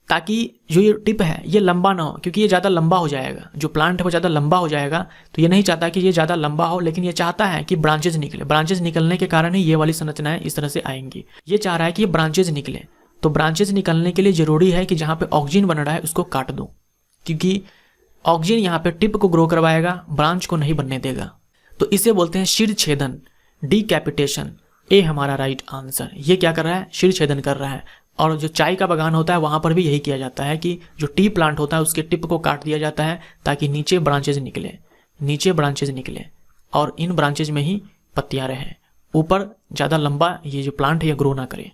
ताकि जो ये टिप है ये लंबा ना हो, क्योंकि ये ज़्यादा लंबा हो जाएगा, जो प्लांट है वो ज़्यादा लंबा हो जाएगा। तो ये नहीं चाहता कि ये ज़्यादा लंबा हो, लेकिन ये चाहता है कि ब्रांचेज निकले। ब्रांचेज निकलने के कारण ही ये वाली संरचनाएं इस तरह से आएंगी। ये चाह रहा है कि ये ब्रांचेज निकले, तो ब्रांचेज निकलने के लिए जरूरी है कि जहाँ पे ऑक्सीजन बन रहा है उसको काट दो, क्योंकि ऑक्सीजन यहाँ पे टिप को ग्रो करवाएगा, ब्रांच को नहीं बनने देगा। तो इसे बोलते हैं शिर छेदन, डीकैपिटेशन। ए हमारा राइट आंसर। ये क्या कर रहा है, शिर छेदन कर रहा है। और जो चाय का बागान होता है वहां पर भी यही किया जाता है कि जो टी प्लांट होता है उसके टिप को काट दिया जाता है ताकि नीचे ब्रांचेज निकले, नीचे ब्रांचेज निकले और इन ब्रांचेज में ही पत्तियां रहें, ऊपर ज़्यादा लंबा ये जो प्लांट है ये ग्रो ना करे।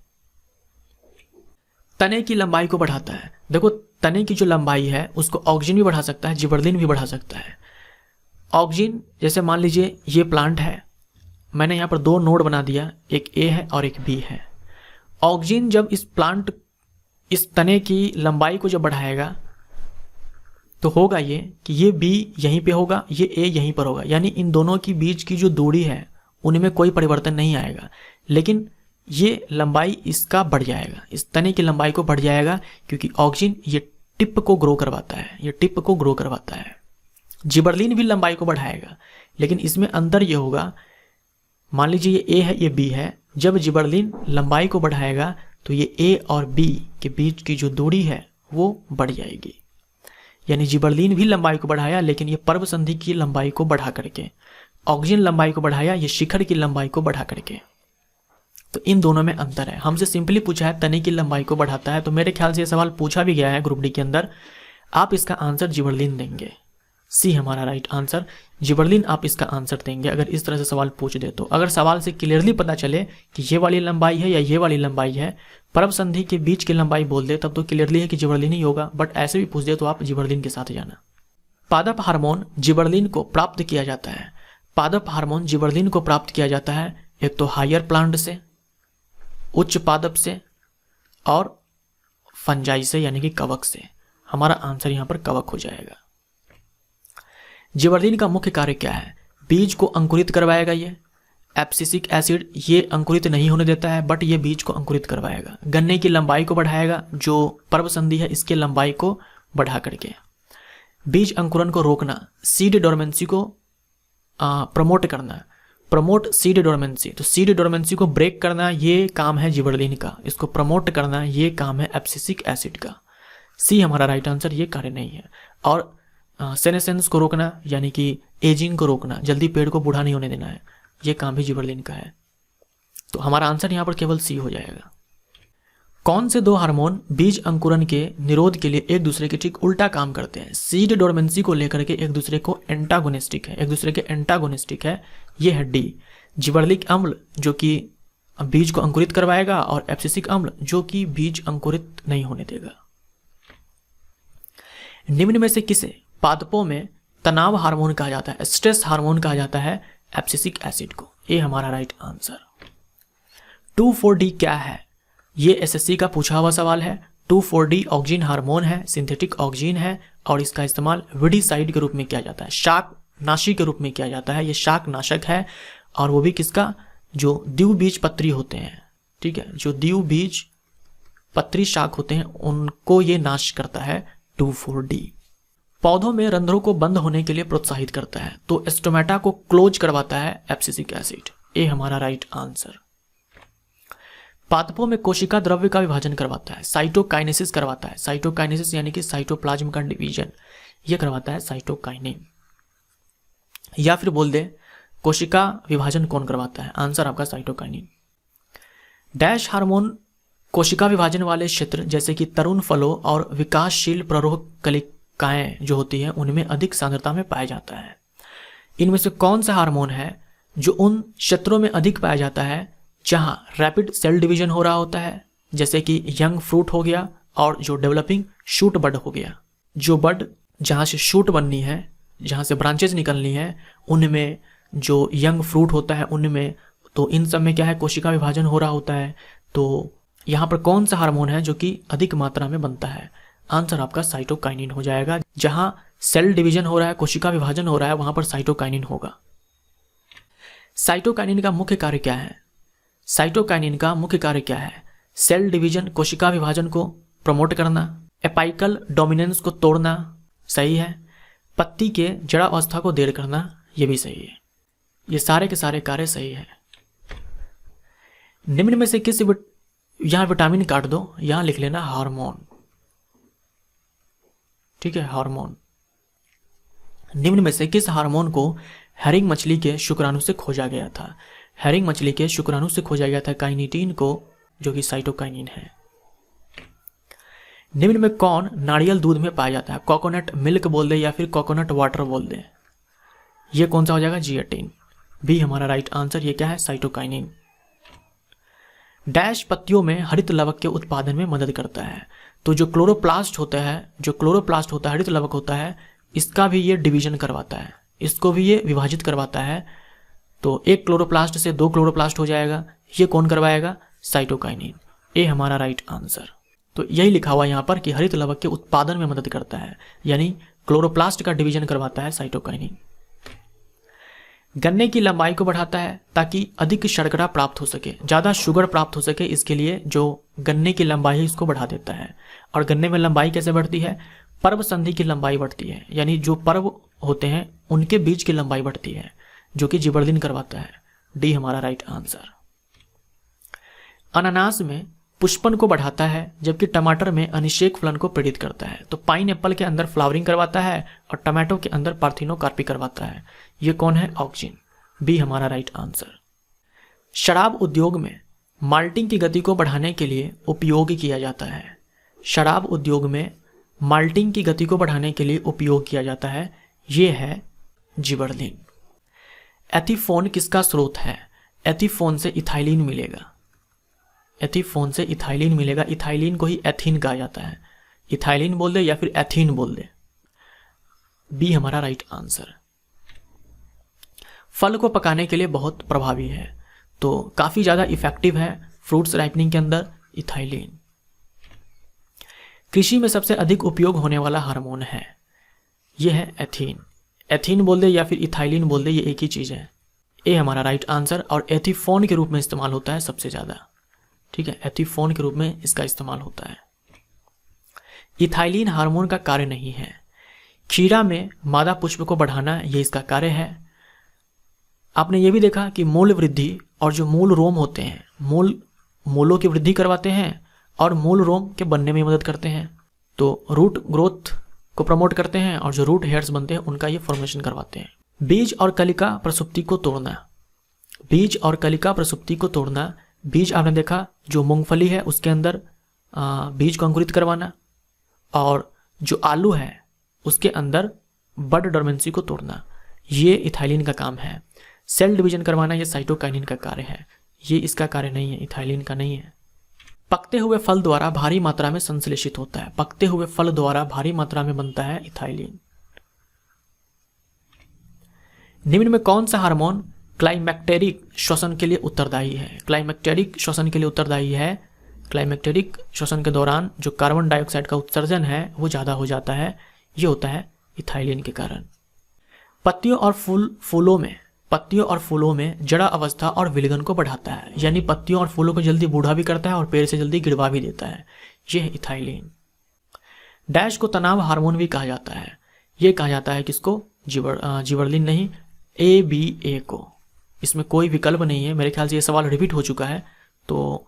तने की लंबाई को बढ़ाता है। देखो तने की जो लंबाई है उसको ऑक्सीजन भी बढ़ा सकता है, जिबरेलिन भी बढ़ा सकता है। ऑक्सीजन जैसे मान लीजिए ये प्लांट है, मैंने यहाँ पर दो नोड बना दिया, एक ए है और एक बी है। ऑक्सीजन जब इस प्लांट, इस तने की लंबाई को जब बढ़ाएगा तो होगा ये कि ये बी यहीं पे होगा, ये ए यहीं पर होगा, यानी इन दोनों की बीच की जो दूरी है उनमें कोई परिवर्तन नहीं आएगा, लेकिन ये लंबाई इसका बढ़ जाएगा, इस तने की लंबाई को बढ़ जाएगा, क्योंकि ऑक्सीजन ये टिप को ग्रो करवाता है, ये टिप को ग्रो करवाता है। जिबरलिन भी लंबाई को बढ़ाएगा, लेकिन इसमें अंतर ये होगा, मान लीजिए ये ए है ये बी है, जब जिबरलिन लंबाई को बढ़ाएगा तो ये ए और बी के बीच की जो दूरी है वो बढ़ जाएगी। यानी जिबरलिन भी लंबाई को बढ़ाया, लेकिन ये पर्व संधि की लंबाई को बढ़ा करके। ऑक्सीजन लंबाई को बढ़ाया, ये शिखर की लंबाई को बढ़ा करके। तो इन दोनों में अंतर है। हमसे सिंपली पूछा है तने की लंबाई को बढ़ाता है, तो मेरे ख्याल से ये सवाल पूछा भी गया है ग्रुप डी के अंदर। आप इसका आंसर जिबरलिन देंगे, सी हमारा राइट आंसर। जिबरलिन आप इसका आंसर देंगे अगर इस तरह से सवाल पूछ दे तो। अगर सवाल से क्लियरली पता चले कि ये वाली लंबाई है या ये वाली लंबाई है, पर्व संधि के बीच की लंबाई बोल दे, तब तो क्लियरली है कि जिबरलिन ही होगा, बट ऐसे भी पूछ दे तो आप जिबरलिन के साथ जाना। पादप हार्मोन जिबरलिन को प्राप्त किया जाता है। पादप हार्मोन जिबरलिन को प्राप्त किया जाता है एक तो हायर प्लांट से, उच्च पादप से, और फंजाई से यानी कि कवक से। हमारा आंसर यहाँ पर कवक हो जाएगा। जिबरेलिन का मुख्य कार्य क्या है? बीज को अंकुरित करवाएगा। ये एब्सिसिक एसिड ये अंकुरित नहीं होने देता है, बट ये बीज को अंकुरित करवाएगा। गन्ने की लंबाई को बढ़ाएगा, जो पर्व संधि है इसके लंबाई को बढ़ा करके। बीज अंकुरन को रोकना, सीड डोरमेंसी को प्रमोट करना, प्रमोट सीड डोरमेंसी, तो सीड डोरमेंसी को ब्रेक करना ये काम है जिबरेलिन का, इसको प्रमोट करना ये काम है एब्सिसिक एसिड का। सी हमारा राइट आंसर, ये कार्य नहीं है। और सेनेसेंस को रोकना यानी कि एजिंग को रोकना, जल्दी पेड़ को बूढ़ा नहीं होने देना है, ये काम भी जिबरेलिन का है। तो हमारा आंसर यहाँ पर केवल सी हो जाएगा। कौन से दो हार्मोन बीज अंकुरन के निरोध के लिए एक दूसरे के ठीक उल्टा काम करते हैं? सीड डोरमेंसी को लेकर के एक दूसरे को एंटागोनिस्टिक है, एक दूसरे के एंटागोनिस्टिक है। ये है डी, जिबरेलिक अम्ल जो कि बीज को अंकुरित करवाएगा, और एब्सिसिक अम्ल जो कि बीज अंकुरित नहीं होने देगा। निम्न में से किसे पादपों में तनाव हार्मोन कहा जाता है, स्ट्रेस हार्मोन कहा जाता है? एब्सिसिक एसिड को। ये हमारा राइट आंसर। 2,4-D क्या है? ये एसएससी का पूछा हुआ सवाल है। 2,4-D ऑक्सीजन हार्मोन है, सिंथेटिक ऑक्सीजन है, और इसका इस्तेमाल विडिसाइड के रूप में किया जाता है, शाक नाशी के रूप में किया जाता है। ये शाक नाशक है, और वो भी किसका? जो द्विबीज पत्री होते हैं, ठीक है, जो द्विबीज पत्री शाक होते हैं उनको ये नाश करता है 2,4-D। पौधों में रंध्रों को बंद होने के लिए प्रोत्साहित करता है, तो स्टोमेटा को क्लोज करवाता है एब्सिसिक एसिड। ये हमारा राइट आंसर। पादपों में कोशिका द्रव्य का विभाजन करवाता है, साइटोकाइनेसिस करवाता है। साइटोकाइनेसिस यानी कि साइटोप्लाज्म का डिवीजन, ये करवाता है साइटोकाइनिन। या फिर बोल दे कोशिका विभाजन कौन करवाता है? आंसर आपका साइटोकाइनिन। डैश हार्मोन कोशिका विभाजन वाले क्षेत्र जैसे कि तरुण फलों और विकासशील प्ररोह कलिकाएं जो होती है उनमें अधिक सांद्रता में पाया जाता है। इनमें से कौन सा हार्मोन है जो उन क्षेत्रों में अधिक पाया जाता है जहां रैपिड सेल डिवीजन हो रहा होता है, जैसे कि यंग फ्रूट हो गया और जो डेवलपिंग शूट बड हो गया। जो बड जहां से शूट बननी है, जहां से ब्रांचेज निकलनी है, उनमें जो यंग फ्रूट होता है उनमें, तो इन सब में क्या है? कोशिका विभाजन हो रहा होता है। तो यहाँ पर कौन सा हार्मोन है जो कि अधिक मात्रा में बनता है? आंसर आपका साइटोकाइनिन हो जाएगा। जहां सेल डिवीजन हो रहा है, कोशिका विभाजन हो रहा है, वहां पर साइटोकाइनिन होगा। साइटोकाइनिन का मुख्य कार्य क्या है? साइटोकाइनिन का मुख्य कार्य क्या है? सेल डिवीजन, कोशिका विभाजन को प्रमोट करना, एपाइकल डोमिनेंस को तोड़ना, सही है। पत्ती के जड़ा अवस्था को देर करना, यह भी सही है। ये सारे के सारे कार्य सही है। निम्न में से किस यहां विटामिन काट दो, यहां लिख लेना हार्मोन, ठीक है, हार्मोन। निम्न में से किस हार्मोन को हेरिंग मछली के शुक्राणु से खोजा गया था? हेरिंग मछली के शुक्राणु से खोजा गया था काइनिटीन को, जो कि साइटोकाइनिन है। निम्न में कौन नारियल दूध में पाया जाता है? कोकोनट मिल्क बोल दे या फिर कोकोनट वाटर बोल दे, ये कौन सा हो जाएगा? जिएटिन। बी हमारा राइट आंसर। ये क्या है? साइटोकाइनिन। डैश पत्तियों में हरित लवक के उत्पादन में मदद करता है, तो जो क्लोरोप्लास्ट होता है, जो क्लोरोप्लास्ट होता है, हरित लवक होता है, इसका भी ये डिवीजन करवाता है, इसको भी ये विभाजित करवाता है। तो एक क्लोरोप्लास्ट से दो क्लोरोप्लास्ट हो जाएगा, ये कौन करवाएगा? साइटोकाइनिन। ए हमारा राइट आंसर। तो यही लिखा हुआ यहाँ पर कि हरित लवक के उत्पादन में मदद करता है, यानी क्लोरोप्लास्ट का डिवीजन करवाता है साइटोकाइनिन। गन्ने की लंबाई को बढ़ाता है ताकि अधिक शर्करा प्राप्त हो सके, ज़्यादा शुगर प्राप्त हो सके, इसके लिए जो गन्ने की लंबाई है इसको बढ़ा देता है। और गन्ने में लंबाई कैसे बढ़ती है? पर्व संधि की लंबाई बढ़ती है, यानी जो पर्व होते हैं उनके बीच की लंबाई बढ़ती है, जो कि जिबरेलिन करवाता है। डी हमारा राइट आंसर। अनानास में पुष्पन को बढ़ाता है, जबकि टमाटर में अनिषेक फलन को प्रेरित करता है। तो पाइन एप्पल के अंदर फ्लावरिंग करवाता है और टमाटो के अंदर पार्थिनोकार्पी करवाता है। ये कौन है? ऑक्सीजन। बी हमारा राइट आंसर। शराब उद्योग में माल्टिंग की गति को बढ़ाने के लिए उपयोग किया जाता है। शराब उद्योग में माल्टिंग की गति को बढ़ाने के लिए उपयोग किया जाता है, ये है जिबरेलिन। एथिफोन किसका स्रोत है? एथिफोन से इथाइलिन मिलेगा, एथिफोन से इथाइलिन मिलेगा। इथाइलिन को ही एथीन कहा जाता है। इथाइलिन बोल दे या फिर एथीन बोल दे। बी हमारा राइट आंसर। फल को पकाने के लिए बहुत प्रभावी है, तो काफी ज्यादा इफेक्टिव है फ्रूट्स राइपनिंग के अंदर इथाइलिन। कृषि में सबसे अधिक उपयोग होने वाला हार्मोन है, यह है एथीन। एथीन बोल दे या फिर इथाइलिन बोल दे, ये एक ही चीज़ है। ए हमारा राइट आंसर। और एथीफोन के रूप में इस्तेमाल होता है सबसे ज़्यादा, ठीक है, एथीफोन के रूप में इसका इस्तेमाल होता है। इथाइलिन हार्मोन का कार्य नहीं है। खीरा में मादा पुष्प को बढ़ाना ये इसका कार्य है। आपने ये भी देखा कि मूल वृद्धि और जो मूल रोम होते हैं, मूलों की वृद्धि करवाते हैं और मूल रोम के बनने में मदद करते हैं। तो रूट ग्रोथ को प्रमोट करते हैं और जो रूट हेयर्स बनते हैं उनका ये फॉर्मेशन करवाते हैं। बीज और कलिका प्रसुप्ति को तोड़ना। बीज और कलिका प्रसुप्ति को तोड़ना, बीज आपने देखा जो मूंगफली है उसके अंदर बीज को अंकुरित करवाना, और जो आलू है उसके अंदर बड डोर्मेंसी को तोड़ना, ये इथाइलिन का काम है। सेल डिवीजन करवाना ये साइटोकाइनिन का कार्य है, ये इसका कार्य नहीं है, इथाइलिन का नहीं है। पकते हुए फल द्वारा भारी मात्रा में संश्लेषित होता है। पकते हुए फल द्वारा भारी मात्रा में बनता है इथाइलिन। निम्न में कौन सा हार्मोन क्लाइमेक्टेरिक श्वसन के लिए उत्तरदायी है? क्लाइमेक्टेरिक श्वसन के लिए उत्तरदायी है। क्लाइमेक्टेरिक श्वसन के दौरान जो कार्बन डाइऑक्साइड का उत्सर्जन है वो ज़्यादा हो जाता है, ये होता है इथाइलिन के कारण। पत्तियों और फूलों में जड़ा अवस्था और विलगन को बढ़ाता है, यानी पत्तियों और फूलों को जल्दी बूढ़ा भी करता है और पेड़ से जल्दी गिरवा भी देता है, ये है इथाइलिन। डैश को तनाव हार्मोन भी कहा जाता है। ये कहा जाता है किसको? जिबरलिन नहीं, ABA को। इसमें कोई विकल्प नहीं है। मेरे ख्याल से ये सवाल रिपीट हो चुका है, तो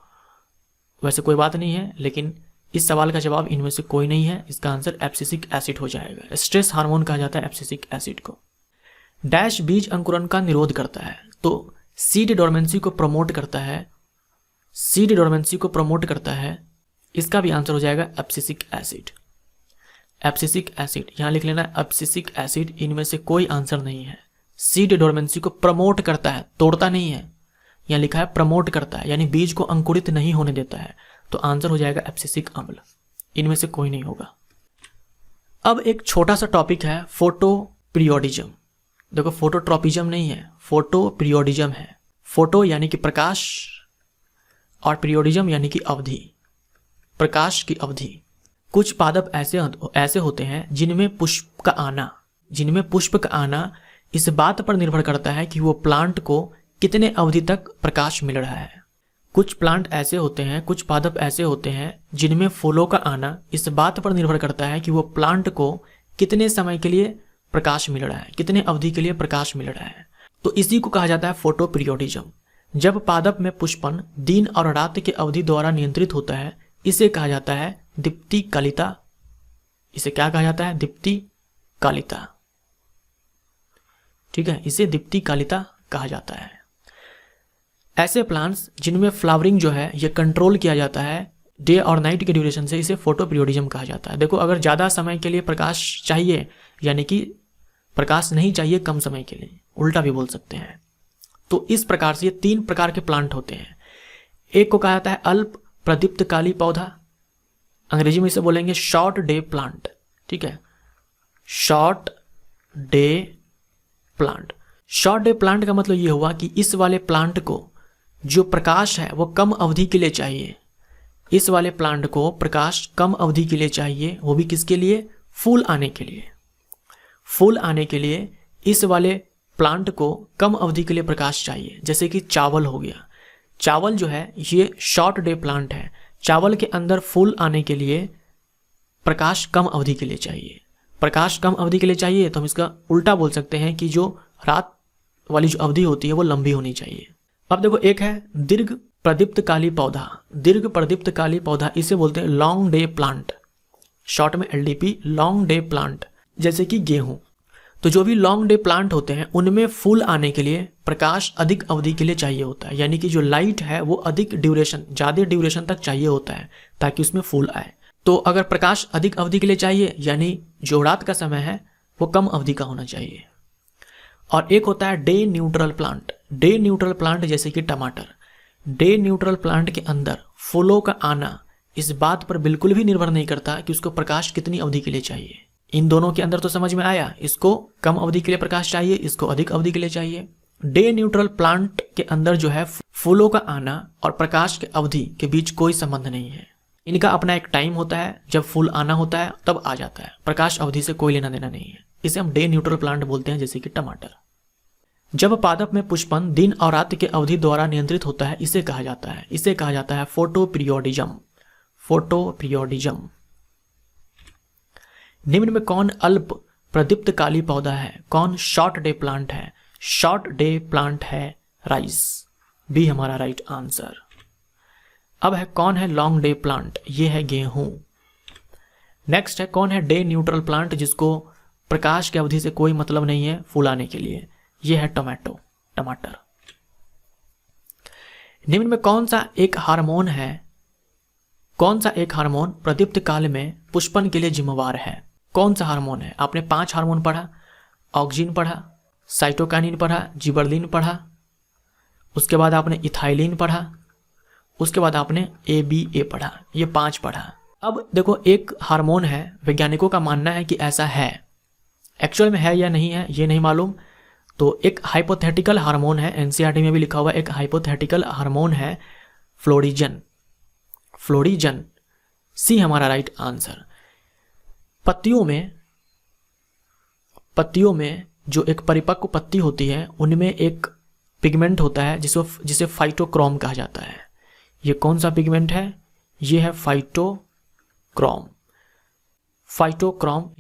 वैसे कोई बात नहीं है, लेकिन इस सवाल का जवाब इनमें से कोई नहीं है। इसका आंसर एब्सिसिक एसिड हो जाएगा। स्ट्रेस हार्मोन कहा जाता है एब्सिसिक एसिड को। डैश बीज अंकुरन का निरोध करता है, तो सीड डोर्मेंसी को प्रमोट करता है। सीड डोर्मेंसी को प्रमोट करता है, इसका भी आंसर हो जाएगा एब्सिसिक एसिड। एब्सिसिक एसिड यहाँ लिख लेना, एब्सिसिक एसिड। इनमें से कोई आंसर नहीं है। सीड डोर्मेंसी को प्रमोट करता है, तोड़ता नहीं है। यहाँ लिखा है प्रमोट करता है, यानी बीज को अंकुरित नहीं होने देता है, तो आंसर हो जाएगा एब्सिसिक अम्ल। इनमें से कोई नहीं होगा। अब एक छोटा सा टॉपिक है फोटो पीरियोडिज्म। देखो, फोटोट्रॉपिज्म नहीं है, फोटो पीरियोडिज्म है। फोटो यानी कि प्रकाश और पीरियोडिज्म यानी कि अवधि, प्रकाश की अवधि। कुछ पादप ऐसे होते हैं जिनमें पुष्प का आना इस बात पर निर्भर करता है कि वो प्लांट को कितने अवधि तक प्रकाश मिल रहा है। कुछ पादप ऐसे होते हैं जिनमें फूलों का आना इस बात पर निर्भर करता है कि वो प्लांट को कितने समय के लिए प्रकाश मिल रहा है, कितने अवधि के लिए प्रकाश मिल रहा है। तो इसी को कहा जाता है फोटो पीरियोडिज्म। जब पादप में पुष्पन दिन और रात के अवधि द्वारा नियंत्रित होता है, इसे कहा जाता है दीप्तिकालिता। इसे क्या कहा जाता है? दीप्तिकालिता। ठीक है, इसे दीप्तिकालिता कहा जाता है। ऐसे प्लांट्स जिनमें फ्लावरिंग जो है ये कंट्रोल किया जाता है डे और नाइट के ड्यूरेशन से, इसे फोटो पीरियोडिज्म कहा जाता है। देखो, अगर ज़्यादा समय के लिए प्रकाश चाहिए, यानी कि प्रकाश नहीं चाहिए कम समय के लिए, उल्टा भी बोल सकते हैं। तो इस प्रकार से ये 3 प्रकार के प्लांट होते हैं। एक को कहा जाता है अल्प प्रदीप्तकाली पौधा, अंग्रेजी में इसे बोलेंगे शॉर्ट डे प्लांट। ठीक है, short day plant. Short day plant का मतलब ये हुआ कि इस वाले प्लांट को जो प्रकाश है वो कम अवधि के लिए चाहिए। इस वाले प्लांट को प्रकाश कम अवधि के लिए चाहिए, वो भी किसके लिए? फूल आने के लिए। फूल आने के लिए इस वाले प्लांट को कम अवधि के लिए प्रकाश चाहिए। जैसे कि चावल हो गया, चावल जो है ये शॉर्ट डे प्लांट है। चावल के अंदर फूल आने के लिए प्रकाश कम अवधि के लिए चाहिए। प्रकाश कम अवधि के लिए चाहिए तो हम इसका उल्टा बोल सकते हैं कि जो रात वाली जो अवधि होती है वो लंबी होनी चाहिए। अब देखो, एक है दीर्घ प्रदीप्तकाली पौधा। दीर्घ प्रदीप्तकाली पौधा इसे बोलते हैं लॉन्ग डे प्लांट, शॉर्ट में LDP, लॉन्ग डे प्लांट। जैसे कि गेहूं, तो जो भी लॉन्ग डे प्लांट होते हैं उनमें फूल आने के लिए प्रकाश अधिक अवधि के लिए चाहिए होता है, यानी कि जो लाइट है वो अधिक ड्यूरेशन, ज़्यादा ड्यूरेशन तक चाहिए होता है ताकि उसमें फूल आए। तो अगर प्रकाश अधिक अवधि के लिए चाहिए, यानी जो रात का समय है वो कम अवधि का होना चाहिए। और एक होता है day neutral plant. Day neutral plant जैसे कि टमाटर। डे न्यूट्रल प्लांट के अंदर फूलों का आना इस बात पर बिल्कुल भी निर्भर नहीं करता कि उसको प्रकाश कितनी अवधि के लिए चाहिए। इन दोनों के अंदर तो समझ में आया, इसको कम अवधि के लिए प्रकाश चाहिए, इसको अधिक अवधि के लिए चाहिए। डे न्यूट्रल प्लांट के अंदर जो है फूलों का आना और प्रकाश के अवधि के बीच कोई संबंध नहीं है। इनका अपना एक टाइम होता है, जब फूल आना होता है तब आ जाता है, प्रकाश अवधि से कोई लेना देना नहीं है। इसे हम डे न्यूट्रल प्लांट बोलते हैं, जैसे कि टमाटर। जब पादप में पुष्पन दिन और रात के अवधि द्वारा नियंत्रित होता है, इसे कहा जाता है फोटोपीरियोडिज्म। फोटोपीरियोडिज्म। निम्न में कौन अल्प प्रदीप्तकाली पौधा है? कौन शॉर्ट डे प्लांट है? शॉर्ट डे प्लांट है राइस, बी हमारा राइट आंसर। अब है कौन है लॉन्ग डे प्लांट? ये है गेहूं। नेक्स्ट है कौन है डे न्यूट्रल प्लांट, जिसको प्रकाश की अवधि से कोई मतलब नहीं है फुलाने के लिए? ये है टमाटर। निम्न में कौन सा एक हार्मोन प्रदीप्त काल में पुष्पन के लिए जिम्मेवार है? कौन सा हार्मोन है? आपने 5 हार्मोन पढ़ा, ऑक्सिन पढ़ा, साइटोकाइनिन पढ़ा, जिबरलिन पढ़ा, उसके बाद आपने इथाइलिन पढ़ा, उसके बाद आपने ABA पढ़ा, ये 5 पढ़ा। अब देखो एक हार्मोन है, वैज्ञानिकों का मानना है कि ऐसा है, एक्चुअल में है या नहीं है ये नहीं मालूम। तो एक हाइपोथेटिकल हार्मोन है, NCERT में भी लिखा हुआ है, एक हाइपोथेटिकल हार्मोन है फ्लोरिजन। सी हमारा राइट आंसर। पत्तियों में जो एक परिपक्व पत्ती होती है उनमें एक पिगमेंट होता है जिसे फाइटोक्रोम कहा जाता है। ये कौन सा पिगमेंट है? ये है फाइटोक्रोम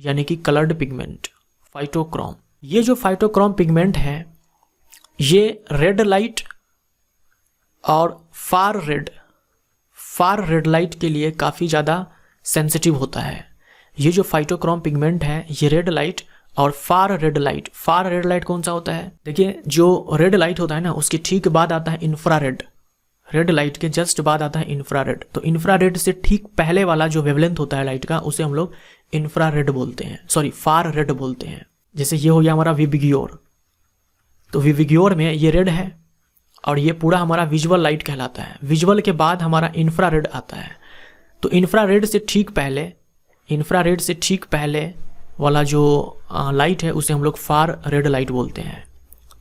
यानी कि कलर्ड पिगमेंट, फाइटोक्रोम। ये जो फाइटोक्रोम पिगमेंट है ये रेड लाइट और फार रेड लाइट के लिए काफ़ी ज़्यादा सेंसिटिव होता है। ये जो फाइटोक्रोम पिगमेंट है ये रेड लाइट और फार रेड लाइट कौन सा होता है? देखिए जो रेड लाइट होता है ना उसके ठीक बाद आता है इंफ्रारेड। रेड लाइट के जस्ट बाद आता है इंफ्रारेड। तो इंफ्रारेड से ठीक पहले वाला जो वेवलेंथ होता है लाइट का उसे हम लोग इंफ्रारेड बोलते हैं, सॉरी फार रेड बोलते हैं। जैसे ये हो गया हमारा विविग्योर, तो विविग्योर में ये रेड है और ये पूरा हमारा विजुअल लाइट कहलाता है। विजुअल के बाद हमारा इंफ्रारेड आता है। तो इंफ्रारेड से ठीक पहले वाला जो लाइट है उसे हम लोग फार रेड लाइट बोलते हैं।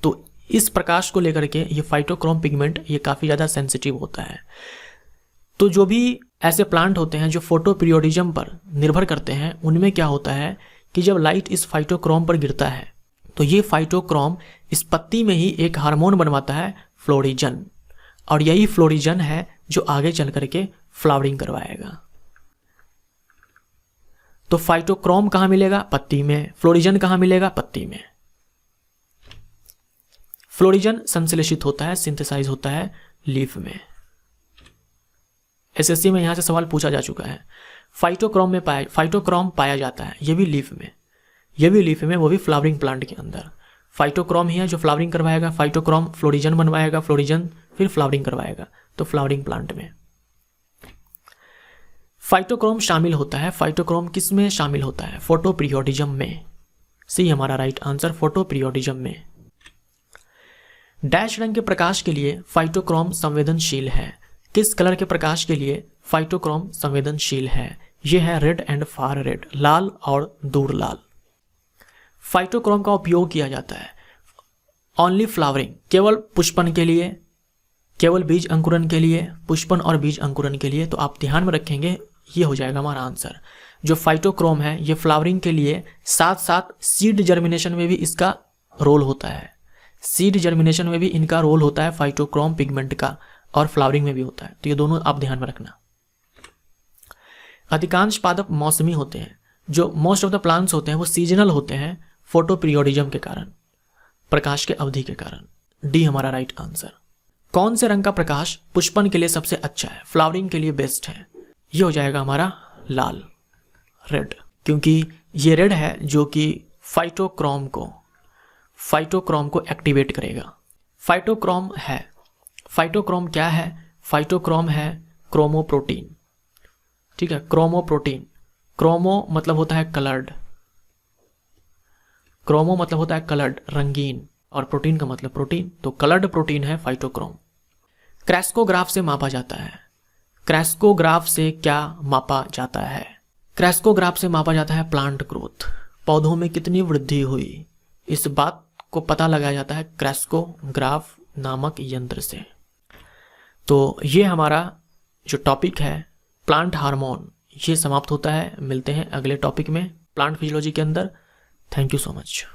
तो इस प्रकाश को लेकर के ये फाइटोक्रोम पिगमेंट ये काफ़ी ज़्यादा सेंसिटिव होता है। तो जो भी ऐसे प्लांट होते हैं जो फोटोपीरियोडिज्म पर निर्भर करते हैं उनमें क्या होता है कि जब लाइट इस फाइटोक्रोम पर गिरता है तो ये फाइटोक्रोम इस पत्ती में ही एक हार्मोन बनवाता है फ्लोरिजन, और यही फ्लोरिजन है जो आगे चल करके फ्लावरिंग करवाएगा। तो फाइटोक्रोम कहाँ मिलेगा? पत्ती में। फ्लोरिजन कहाँ मिलेगा? पत्ती में। फ्लोरिजन संश्लेषित होता है, सिंथेसाइज होता है लीफ में। SSC में यहां से सवाल पूछा जा चुका है। फाइटोक्रोम पाया जाता है, ये भी लीफ में, वो भी फ्लावरिंग प्लांट के अंदर। फाइटोक्रोम ही है जो फ्लावरिंग करवाएगा, फाइटोक्रोम फ्लोरिजन बनवाएगा, फ्लोरिजन फिर फ्लावरिंग करवाएगा, तो फ्लावरिंग प्लांट में फाइटोक्रोम शामिल होता है। फाइटोक्रोम किस में शामिल होता है? फोटोपीरियोडिज्म में। सी हमारा राइट आंसर, फोटोपीरियोडिज्म में। डैश रंग के प्रकाश के लिए फाइटोक्रोम संवेदनशील है। किस कलर के प्रकाश के लिए फाइटोक्रोम संवेदनशील है? यह है रेड एंड फार रेड, लाल और दूर लाल। फाइटोक्रोम का उपयोग किया जाता है ओनली फ्लावरिंग, केवल पुष्पन के लिए, केवल बीज अंकुरन के लिए, पुष्पन और बीज अंकुरन के लिए। तो आप ध्यान में रखेंगे, ये हो जाएगा हमारा आंसर। जो फाइटोक्रोम है ये फ्लावरिंग के लिए, साथ साथ सीड जर्मिनेशन में भी इसका रोल होता है। सीड जर्मिनेशन में भी इनका रोल होता है फाइटोक्रोम पिगमेंट का, और फ्लावरिंग में भी होता है। तो ये दोनों आप ध्यान में रखना। अधिकांश पादप मौसमी होते हैं। जो मोस्ट ऑफ द प्लांट्स होते हैं वो सीजनल होते हैं फोटोपीरियोडिज्म के कारण, प्रकाश के अवधि के कारण। डी हमारा राइट आंसर। कौन से रंग का प्रकाश पुष्पन के लिए सबसे अच्छा है, फ्लावरिंग के लिए बेस्ट है? ये हो जाएगा हमारा लाल, रेड, क्योंकि ये रेड है जो कि फाइटोक्रोम को एक्टिवेट करेगा। फाइटोक्रोम क्या है? फाइटोक्रोम है क्रोमोप्रोटीन। ठीक है, क्रोमोप्रोटीन। क्रोमो मतलब होता है कलर्ड, रंगीन, और प्रोटीन का मतलब प्रोटीन, तो कलर्ड प्रोटीन है फाइटोक्रोम। क्रैस्कोग्राफ से मापा जाता है। क्रैस्कोग्राफ से क्या मापा जाता है? क्रैस्कोग्राफ से मापा जाता है प्लांट ग्रोथ, पौधों में कितनी वृद्धि हुई, इस बात को पता लगाया जाता है क्रैस्कोग्राफ नामक यंत्र से। तो ये हमारा जो टॉपिक है प्लांट हार्मोन, ये समाप्त होता है। मिलते हैं अगले टॉपिक में प्लांट फिजियोलॉजी के अंदर। Thank you so much.